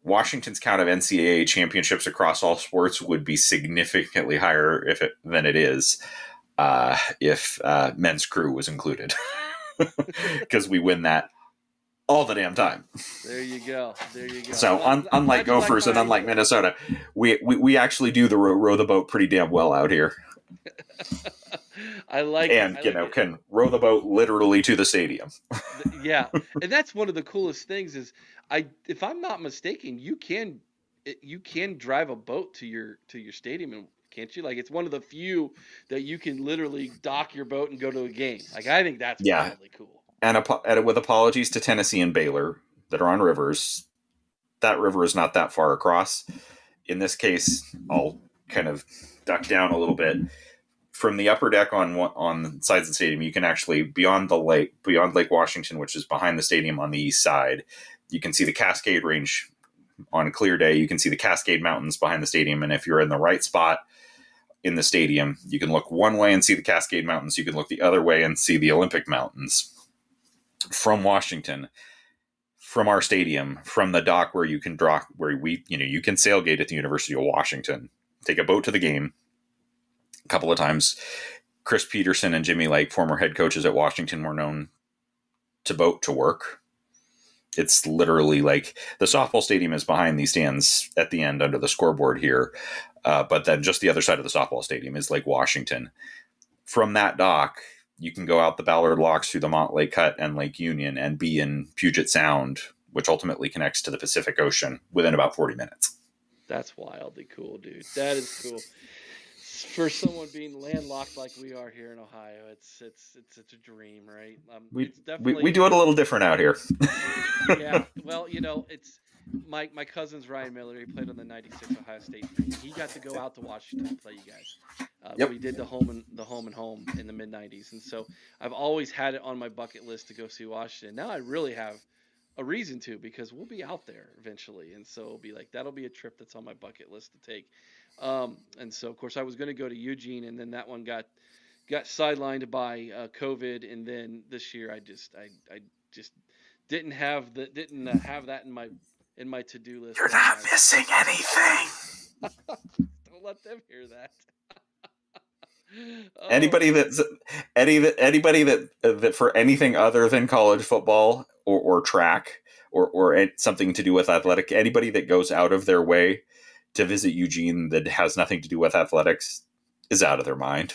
Washington's count of NCAA championships across all sports would be significantly higher than it is if men's crew was included, because we win that all the damn time. There you go. So unlike Gophers and unlike Minnesota, we actually do the row the boat pretty damn well out here. Can row the boat literally to the stadium. Yeah, and that's one of the coolest things is if I'm not mistaken, you can drive a boat to your stadium, can't you? Like, it's one of the few that you can literally dock your boat and go to a game. Like, I think that's really cool. And with apologies to Tennessee and Baylor that are on rivers, that river is not that far across. In this case, I'll kind of duck down a little bit. From the upper deck on the sides of the stadium, you can actually, beyond Lake Washington, which is behind the stadium on the east side, you can see the Cascade Range on a clear day. You can see the Cascade Mountains behind the stadium. And if you're in the right spot in the stadium, you can look one way and see the Cascade Mountains. You can look the other way and see the Olympic Mountains. From Washington, from our stadium, from the dock where you can you can sailgate at the University of Washington, take a boat to the game. A couple of times, Chris Peterson and Jimmy Lake, former head coaches at Washington, were known to boat to work. It's literally like the softball stadium is behind these stands at the end under the scoreboard here. But then just the other side of the softball stadium is Lake Washington. From that dock, you can go out the Ballard Locks through the Montlake Cut and Lake Union and be in Puget Sound, which ultimately connects to the Pacific Ocean within about 40 minutes. That's wildly cool, dude. That is cool. For someone being landlocked like we are here in Ohio, it's a dream, right? We do it a little different out here. Yeah, well, it's my cousin's Ryan Miller. He played on the '96 Ohio State team. He got to go out to Washington and play you guys. Yep. We did the home and home in the mid '90s, and so I've always had it on my bucket list to go see Washington. Now I really have a reason to, because we'll be out there eventually, and so it'll be like that'll be a trip that's on my bucket list to take. And so of course I was going to go to Eugene, and then that one got sidelined by COVID, and then this year I just didn't have that in my to do list. You're not missing anything. Don't let them hear that. Anybody that for anything other than college football or track or something to do with athletic, anybody that goes out of their way to visit Eugene that has nothing to do with athletics is out of their mind.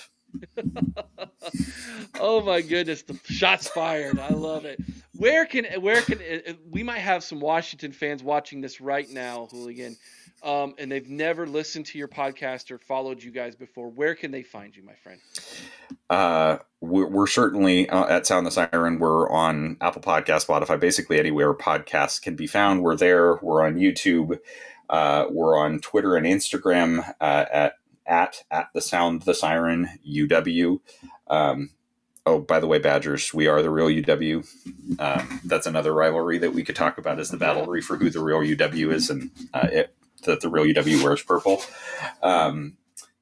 Oh my goodness, the shots fired. I love it. Where can we might have some Washington fans watching this right now, Hooligan, and they've never listened to your podcast or followed you guys before. Where can they find you, my friend? We're certainly at Sound the Siren. We're on Apple Podcast, Spotify, basically anywhere podcasts can be found. We're there. We're on YouTube. We're on Twitter and Instagram at the Sound the Siren UW. Oh, by the way, Badgers, we are the real UW. That's another rivalry that we could talk about, is the battlery for who the real UW is, and the real UW wears purple.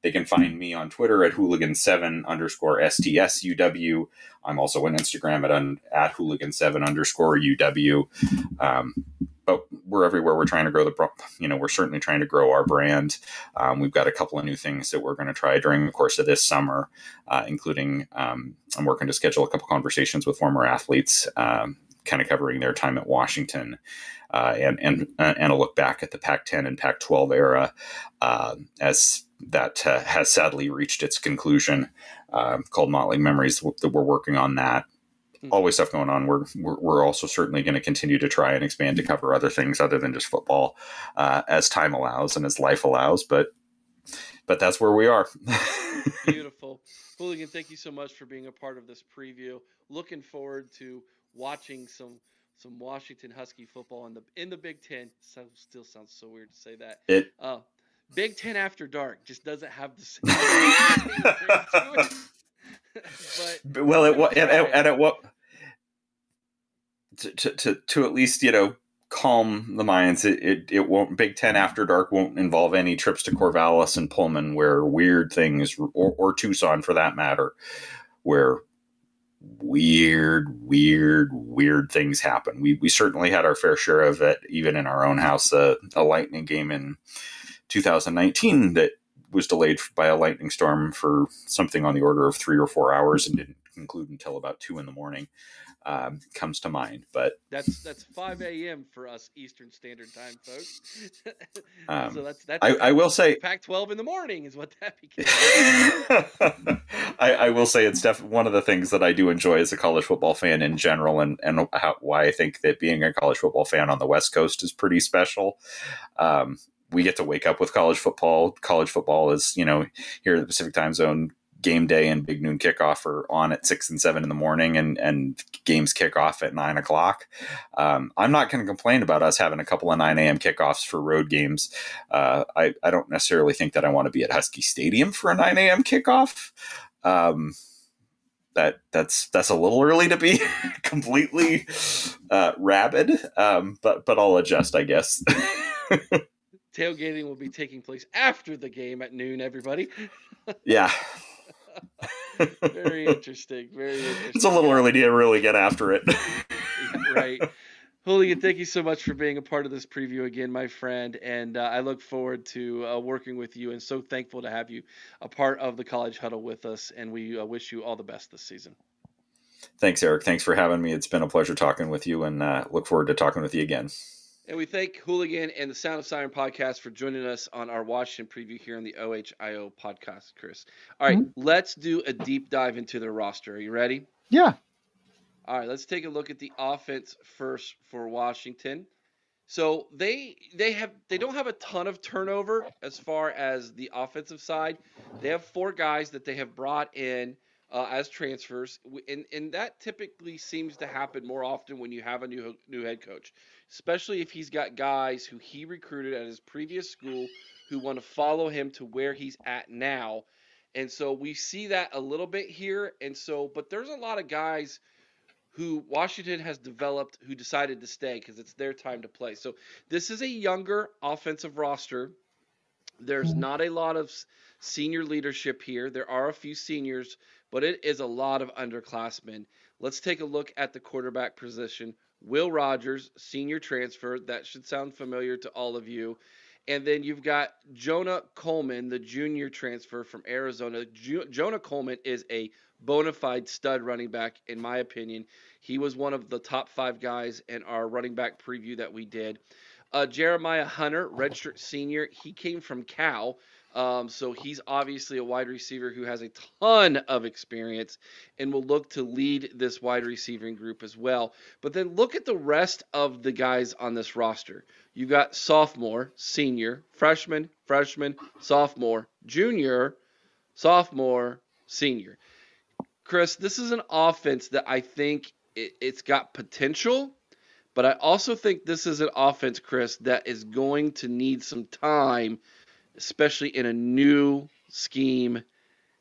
They can find me on Twitter at hooligan7_STSUW. I'm also on Instagram at hooligan7_UW. But we're everywhere. We're trying to grow we're certainly trying to grow our brand. We've got a couple of new things that we're going to try during the course of this summer, including I'm working to schedule a couple conversations with former athletes, kind of covering their time at Washington, and a look back at the Pac-10 and Pac-12 era, as that has sadly reached its conclusion, called Motley Memories. That we're working on that. Always stuff going on. We're also certainly going to continue to try and expand to cover other things other than just football, as time allows and as life allows. But that's where we are. Beautiful. Hooligan, thank you so much for being a part of this preview. Looking forward to watching some Washington Husky football in the Big Ten. Still sounds so weird to say that. Big Ten after dark just doesn't have the same ring to it. But well, to at least calm the minds, it won't. Big Ten after dark won't involve any trips to Corvallis and Pullman, where weird things, or Tucson for that matter, where weird things happen. We certainly had our fair share of it, even in our own house. A Lightning game in 2019 that was delayed by a lightning storm for something on the order of 3 or 4 hours and didn't conclude until about 2 a.m. Comes to mind. But that's 5 a.m. for us Eastern Standard Time, folks. So that's I will say Pac-12 in the morning is what that became. I will say it's definitely one of the things that I do enjoy as a college football fan in general, and why I think that being a college football fan on the West Coast is pretty special. We get to wake up with college football. College football is, here in the Pacific time zone, game day and big noon kickoff are on at 6 and 7 in the morning, and games kick off at 9 o'clock. I'm not going to complain about us having a couple of 9 a.m. kickoffs for road games. I don't necessarily think that I want to be at Husky Stadium for a 9 a.m. kickoff. That's a little early to be completely rabid, but I'll adjust, I guess. Tailgating will be taking place after the game at noon, everybody. Yeah. Very interesting. It's a little early to really get after it. Right. Hooligan, thank you so much for being a part of this preview again, my friend. And I look forward to working with you, and so thankful to have you a part of the College Huddle with us. And we wish you all the best this season. Thanks, Eric. Thanks for having me. It's been a pleasure talking with you, and look forward to talking with you again. And we thank Hooligan and the Sound of Siren podcast for joining us on our Washington preview here on the OHIO podcast, Chris. All right, Let's do a deep dive into their roster. Are you ready? Yeah. All right, let's take a look at the offense first for Washington. So they don't have a ton of turnover as far as the offensive side. They have 4 guys that they have brought in as transfers, and that typically seems to happen more often when you have a new head coach, especially if he's got guys who he recruited at his previous school who want to follow him to where he's at now. And so we see that a little bit here. And so, but there's a lot of guys who Washington has developed who decided to stay because it's their time to play. So this is a younger offensive roster. There's not a lot of senior leadership here. There are a few seniors, but it is a lot of underclassmen. Let's take a look at the quarterback position. Will Rogers, senior transfer. That should sound familiar to all of you. And then you've got Jonah Coleman, the junior transfer from Arizona. Jonah Coleman is a bona fide stud running back, in my opinion. He was one of the top 5 guys in our running back preview that we did. Jeremiah Hunter, redshirt senior. He came from Cal, so he's obviously a wide receiver who has a ton of experience and will look to lead this wide receiving group as well. But then look at the rest of the guys on this roster. You got sophomore, senior, freshman, sophomore, junior, sophomore, senior. Chris, this is an offense that I think it's got potential. But I also think this is an offense, Chris, that is going to need some time, especially in a new scheme,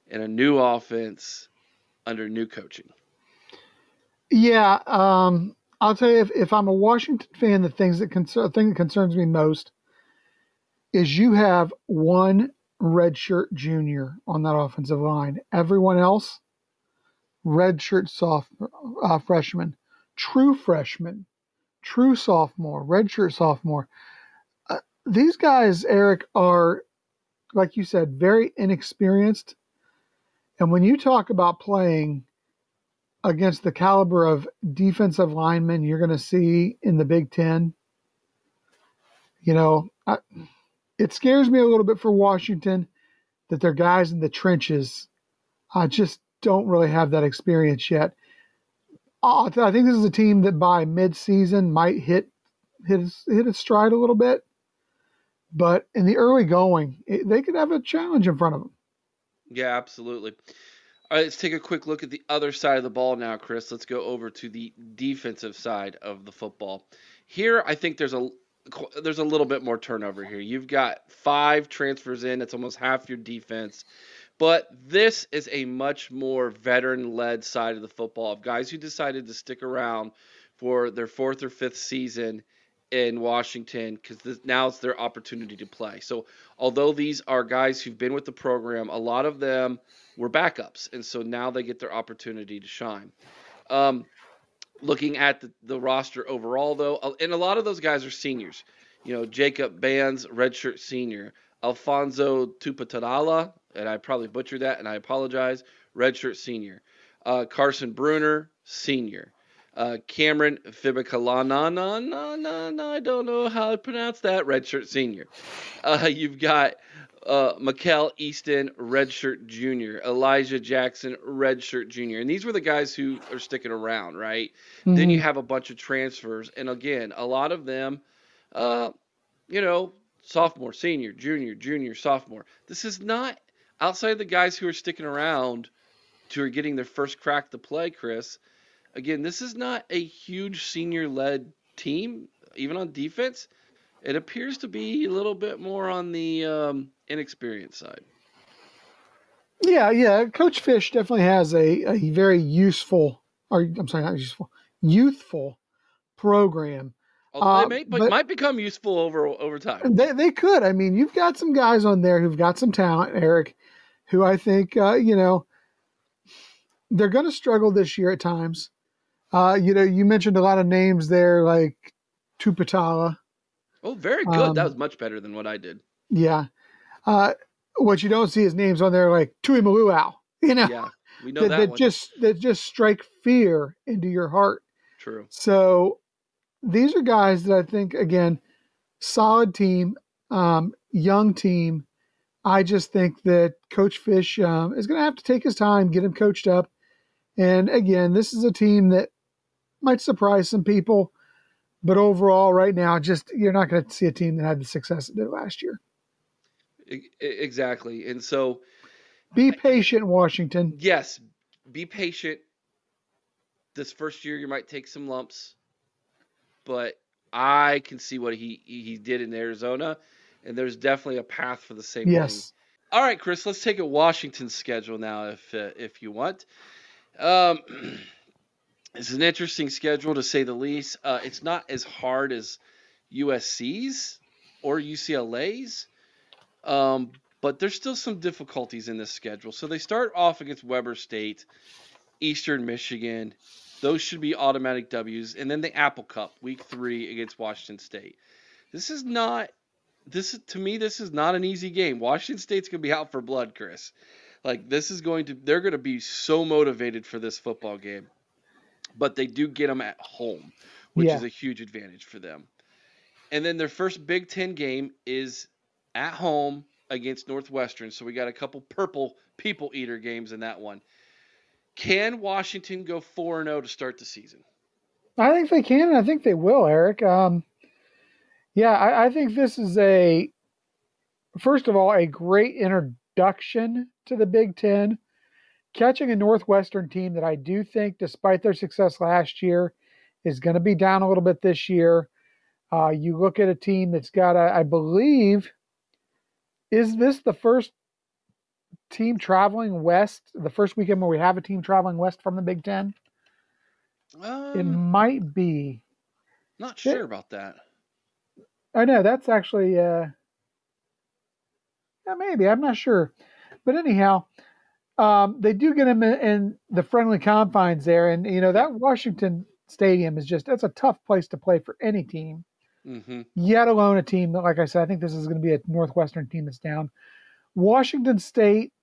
in a new offense, under new coaching. Yeah, I'll tell you, if I'm a Washington fan, the thing that concerns me most is you have one redshirt junior on that offensive line. Everyone else, redshirt freshman, true freshman. True sophomore, redshirt sophomore. These guys, Eric, are, like you said, very inexperienced. And when you talk about playing against the caliber of defensive linemen you're going to see in the Big Ten, it scares me a little bit for Washington that their guys in the trenches just don't really have that experience yet. I think this is a team that by mid-season might hit its stride a little bit, but in the early going, they could have a challenge in front of them. Yeah, absolutely. All right, let's take a quick look at the other side of the ball now, Chris. Let's go over to the defensive side of the football. Here, I think there's a little bit more turnover here. You've got 5 transfers in. That's almost half your defense. But this is a much more veteran-led side of the football of guys who decided to stick around for their 4th or 5th season in Washington because now it's their opportunity to play. So although these are guys who've been with the program, a lot of them were backups, and so now they get their opportunity to shine. Looking at the roster overall, though, and a lot of those guys are seniors. Jacob Bands, redshirt senior. Alfonso Tupatarala, and I probably butchered that, and I apologize, redshirt senior. Carson Bruner, senior. Cameron Fibicalanana, I don't know how to pronounce that, redshirt senior. You've got Mikel Easton, redshirt junior. Elijah Jackson, redshirt junior. And these were the guys who are sticking around, right? Mm-hmm. Then you have a bunch of transfers, and again, a lot of them, sophomore, senior, junior, sophomore. This is not outside the guys who are sticking around who are getting their first crack to play, Chris. Again, this is not a huge senior-led team, even on defense. It appears to be a little bit more on the inexperienced side. Yeah. Coach Fish definitely has a very youthful program. Although they might become useful over time. They could. I mean, you've got some guys on there who've got some talent, Eric, who I think, they're going to struggle this year at times. You mentioned a lot of names there, like Tupatala. Oh, very good. That was much better than what I did. Yeah. What you don't see is names on there like Tui Maluau. Yeah, we know that one. That just strike fear into your heart. True. So these are guys that I think, again, solid team, young team. I just think that Coach Fish is going to have to take his time, get him coached up. And again, this is a team that might surprise some people, but overall right now, you're not going to see a team that had the success it did last year. Exactly. And so be patient, Washington. Yes, be patient. This first year you might take some lumps, but I can see what he did in Arizona, and there's definitely a path for the same thing All right, Chris, let's take a Washington schedule now, if you want. Um, it's an interesting schedule to say the least. It's not as hard as USC's or UCLA's, but there's still some difficulties in this schedule. So they start off against Weber State, Eastern Michigan. Those should be automatic W's, and then the Apple Cup, Week 3 against Washington State. This is not to me, this is not an easy game. Washington State's gonna be out for blood, Chris. Like they're gonna be so motivated for this football game, but they do get them at home, which is a huge advantage for them. And then their first Big Ten game is at home against Northwestern. So we got a couple purple people eater games in that one. Can Washington go 4-0 to start the season? I think they can, and I think they will, Eric. I think this is first of all, a great introduction to the Big Ten. Catching a Northwestern team that I do think, despite their success last year, is going to be down a little bit this year. You look at a team that's got, I believe, is this the first team traveling west, the first weekend where we have a team traveling west from the Big Ten? It might be. Not sure about that. I know, that's actually, maybe, I'm not sure. But anyhow, they do get them in the friendly confines there. And, that Washington Stadium that's a tough place to play for any team. Mm-hmm. Yet alone a team that, like I said, I think this is going to be a Northwestern team that's down. Washington State,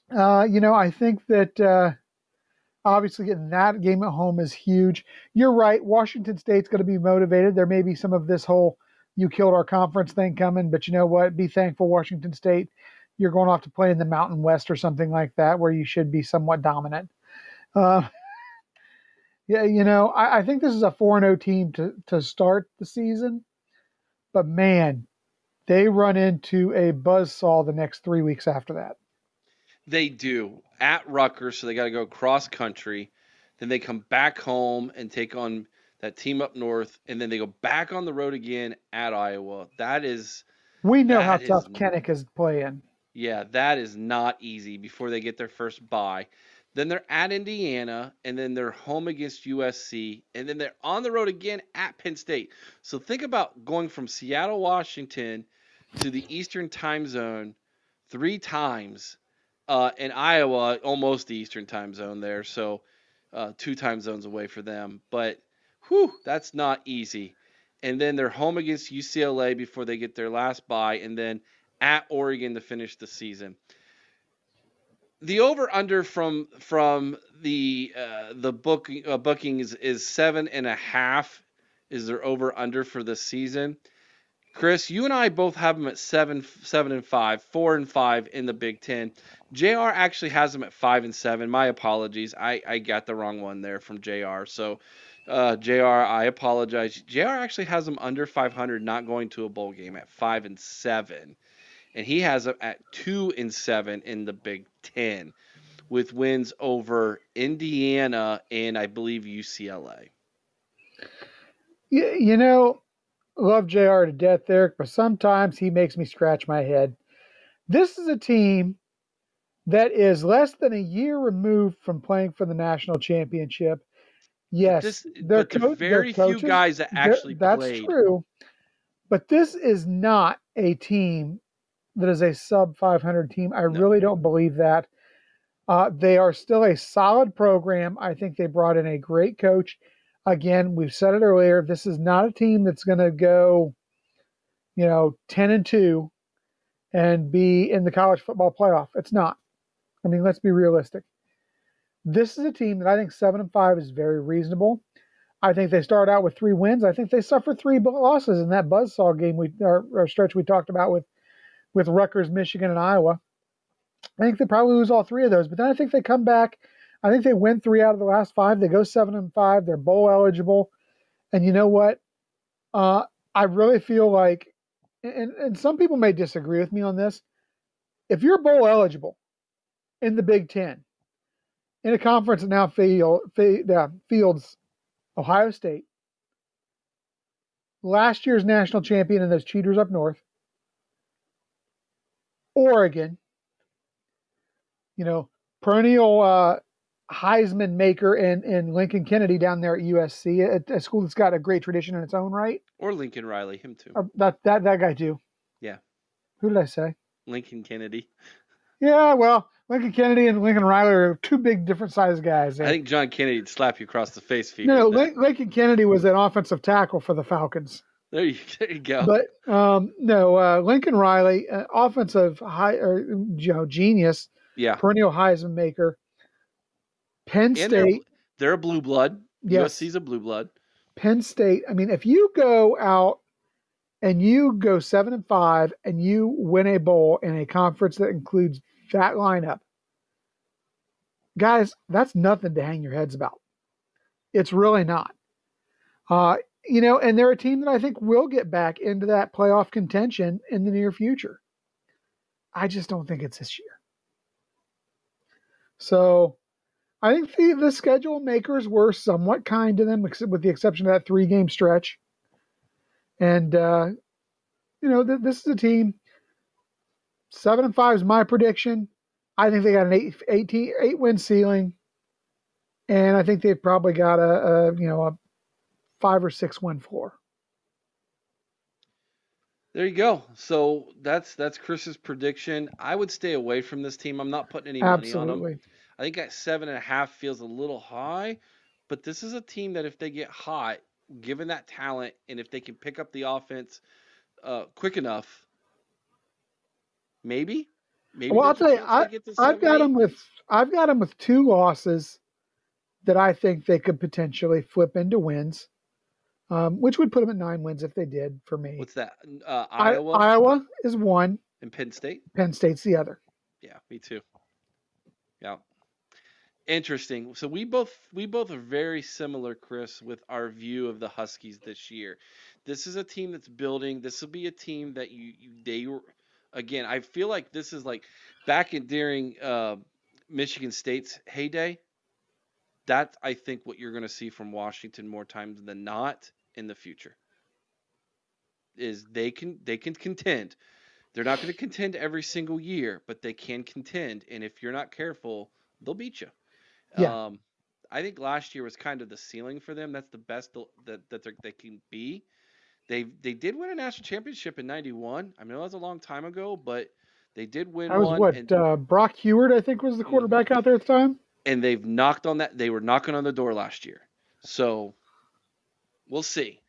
I think that obviously getting that game at home is huge. You're right. Washington State's going to be motivated. There may be some of this whole "you killed our conference" thing coming, but you know what? Be thankful, Washington State. You're going off to play in the Mountain West or something like that, where you should be somewhat dominant. I think this is a 4-0 team to start the season, but man, they run into a buzzsaw the next 3 weeks after that. They do at Rutgers, so they got to go cross country. Then they come back home and take on that team up north, and then they go back on the road again at Iowa. We know how tough Kennick is playing. Yeah, that is not easy before they get their first bye. Then they're at Indiana, and then they're home against USC, and then they're on the road again at Penn State. So think about going from Seattle, Washington to the Eastern time zone 3 times, and Iowa, almost the Eastern time zone there, so 2 time zones away for them. But, that's not easy. And then they're home against UCLA before they get their last bye, and then at Oregon to finish the season. The over/under from the booking is 7.5 is their over/under for this season. Chris, you and I both have them at 7-5, 4-5 in the Big Ten. JR actually has them at 5-7. My apologies, I got the wrong one there from JR. So, JR, I apologize. JR actually has them under 500, not going to a bowl game, at 5-7. And he has them at 2-7 in the Big Ten, with wins over Indiana and I believe UCLA. Love JR to death, Eric, but sometimes he makes me scratch my head. This is a team that is less than a year removed from playing for the national championship. Yes, there are very few guys that actually played. That's true. But this is not a team that is a sub 500 team. I really don't believe that. They are still a solid program. I think they brought in a great coach. Again, we've said it earlier, this is not a team that's going to go, 10-2 and be in the college football playoff. It's not. I mean, let's be realistic. This is a team that I think 7-5 is very reasonable. I think they start out with 3 wins. I think they suffer 3 losses in that buzzsaw game our stretch we talked about with Rutgers, Michigan, and Iowa. I think they probably lose all 3 of those, but then I think they come back. I think they win 3 out of the last 5. They go 7-5. They're bowl eligible. And you know what? I really feel like, and some people may disagree with me on this, if you're bowl eligible in the Big Ten, in a conference that now fields Ohio State, last year's national champion and those cheaters up north, Oregon, perennial Heisman maker in Lincoln Kennedy down there at USC, a school that's got a great tradition in its own right. Or Lincoln Riley, him too. That guy too. Yeah. Who did I say? Lincoln Kennedy. Yeah, well, Lincoln Kennedy and Lincoln Riley are two big different sized guys. I think John Kennedy would slap you across the face if you No, Lincoln Kennedy was an offensive tackle for the Falcons. There you go. But no, Lincoln Riley, offensive genius, yeah, perennial Heisman maker. Penn State. They're a blue blood. Yes. USC's a blue blood. Penn State. I mean, if you go out and you go 7-5 and you win a bowl in a conference that includes that lineup, guys, that's nothing to hang your heads about. It's really not. And they're a team that I think will get back into that playoff contention in the near future. I just don't think it's this year. So I think the schedule makers were somewhat kind to them, with the exception of that 3-game stretch. And, this is a team. 7-5 is my prediction. I think they got an 8-win ceiling. And I think they've probably got a 5 or 6 win floor. There you go. So that's Chris's prediction. I would stay away from this team. I'm not putting any money on them. I think at 7.5 feels a little high, but this is a team that if they get hot, given that talent, and if they can pick up the offense quick enough, maybe. Well, I'll tell you, I've got them with 2 losses that I think they could potentially flip into wins, which would put them at 9 wins if they did for me. What's that? Iowa. Iowa is one, and Penn State. Penn State's the other. Yeah, me too. Yeah. Interesting. So we both are very similar, Chris, with our view of the Huskies this year. This is a team that's building. This will be a team that again, I feel like this is like back during Michigan State's heyday. That's, I think, what you're going to see from Washington more times than not in the future. Is they can contend. They're not going to contend every single year, but they can contend. And if you're not careful, they'll beat you. Yeah. I think last year was kind of the ceiling for them. That's the best that they can be. They did win a national championship in '91. I mean, it was a long time ago, but they did win one. That was Brock Heward, I think, was the quarterback out there at the time. And they've knocked on that. They were knocking on the door last year. So we'll see.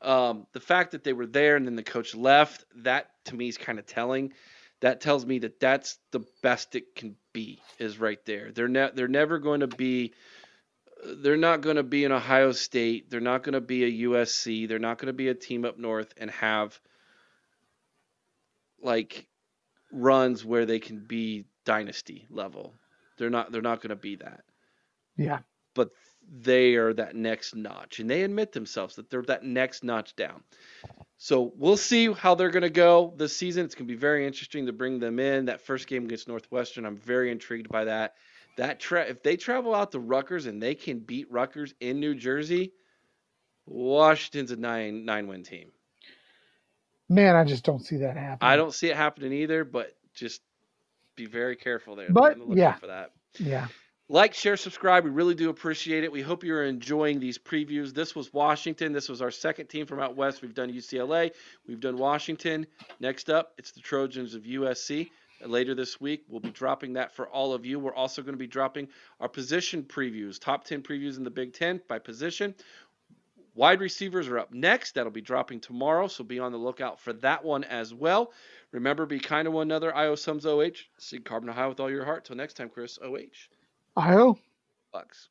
The fact that they were there and then the coach left, that to me is kind of telling. That tells me that that's the best it can be, is right there. They're never going to be. They're not going to be in Ohio State. They're not going to be a USC. They're not going to be a team up north and have like runs where they can be dynasty level. They're not going to be that. Yeah. But they are that next notch, and they admit themselves that they're that next notch down. So we'll see how they're going to go this season. It's going to be very interesting to bring them in. That first game against Northwestern, I'm very intrigued by that. If they travel out to Rutgers and they can beat Rutgers in New Jersey, Washington's a 9-win team. Man, I just don't see that happening. I don't see it happening either, but just be very careful there. But yeah, for that. Yeah. Like, share, subscribe. We really do appreciate it. We hope you're enjoying these previews. This was Washington. This was our second team from out west. We've done UCLA. We've done Washington. Next up, it's the Trojans of USC. Later this week, we'll be dropping that for all of you. We're also going to be dropping our position previews, top 10 previews in the Big Ten by position. Wide receivers are up next. That'll be dropping tomorrow, so be on the lookout for that one as well. Remember, be kind to one another. IO sums OH. Seek carbon high with all your heart. Till next time, Chris. OH. IO. Bucks.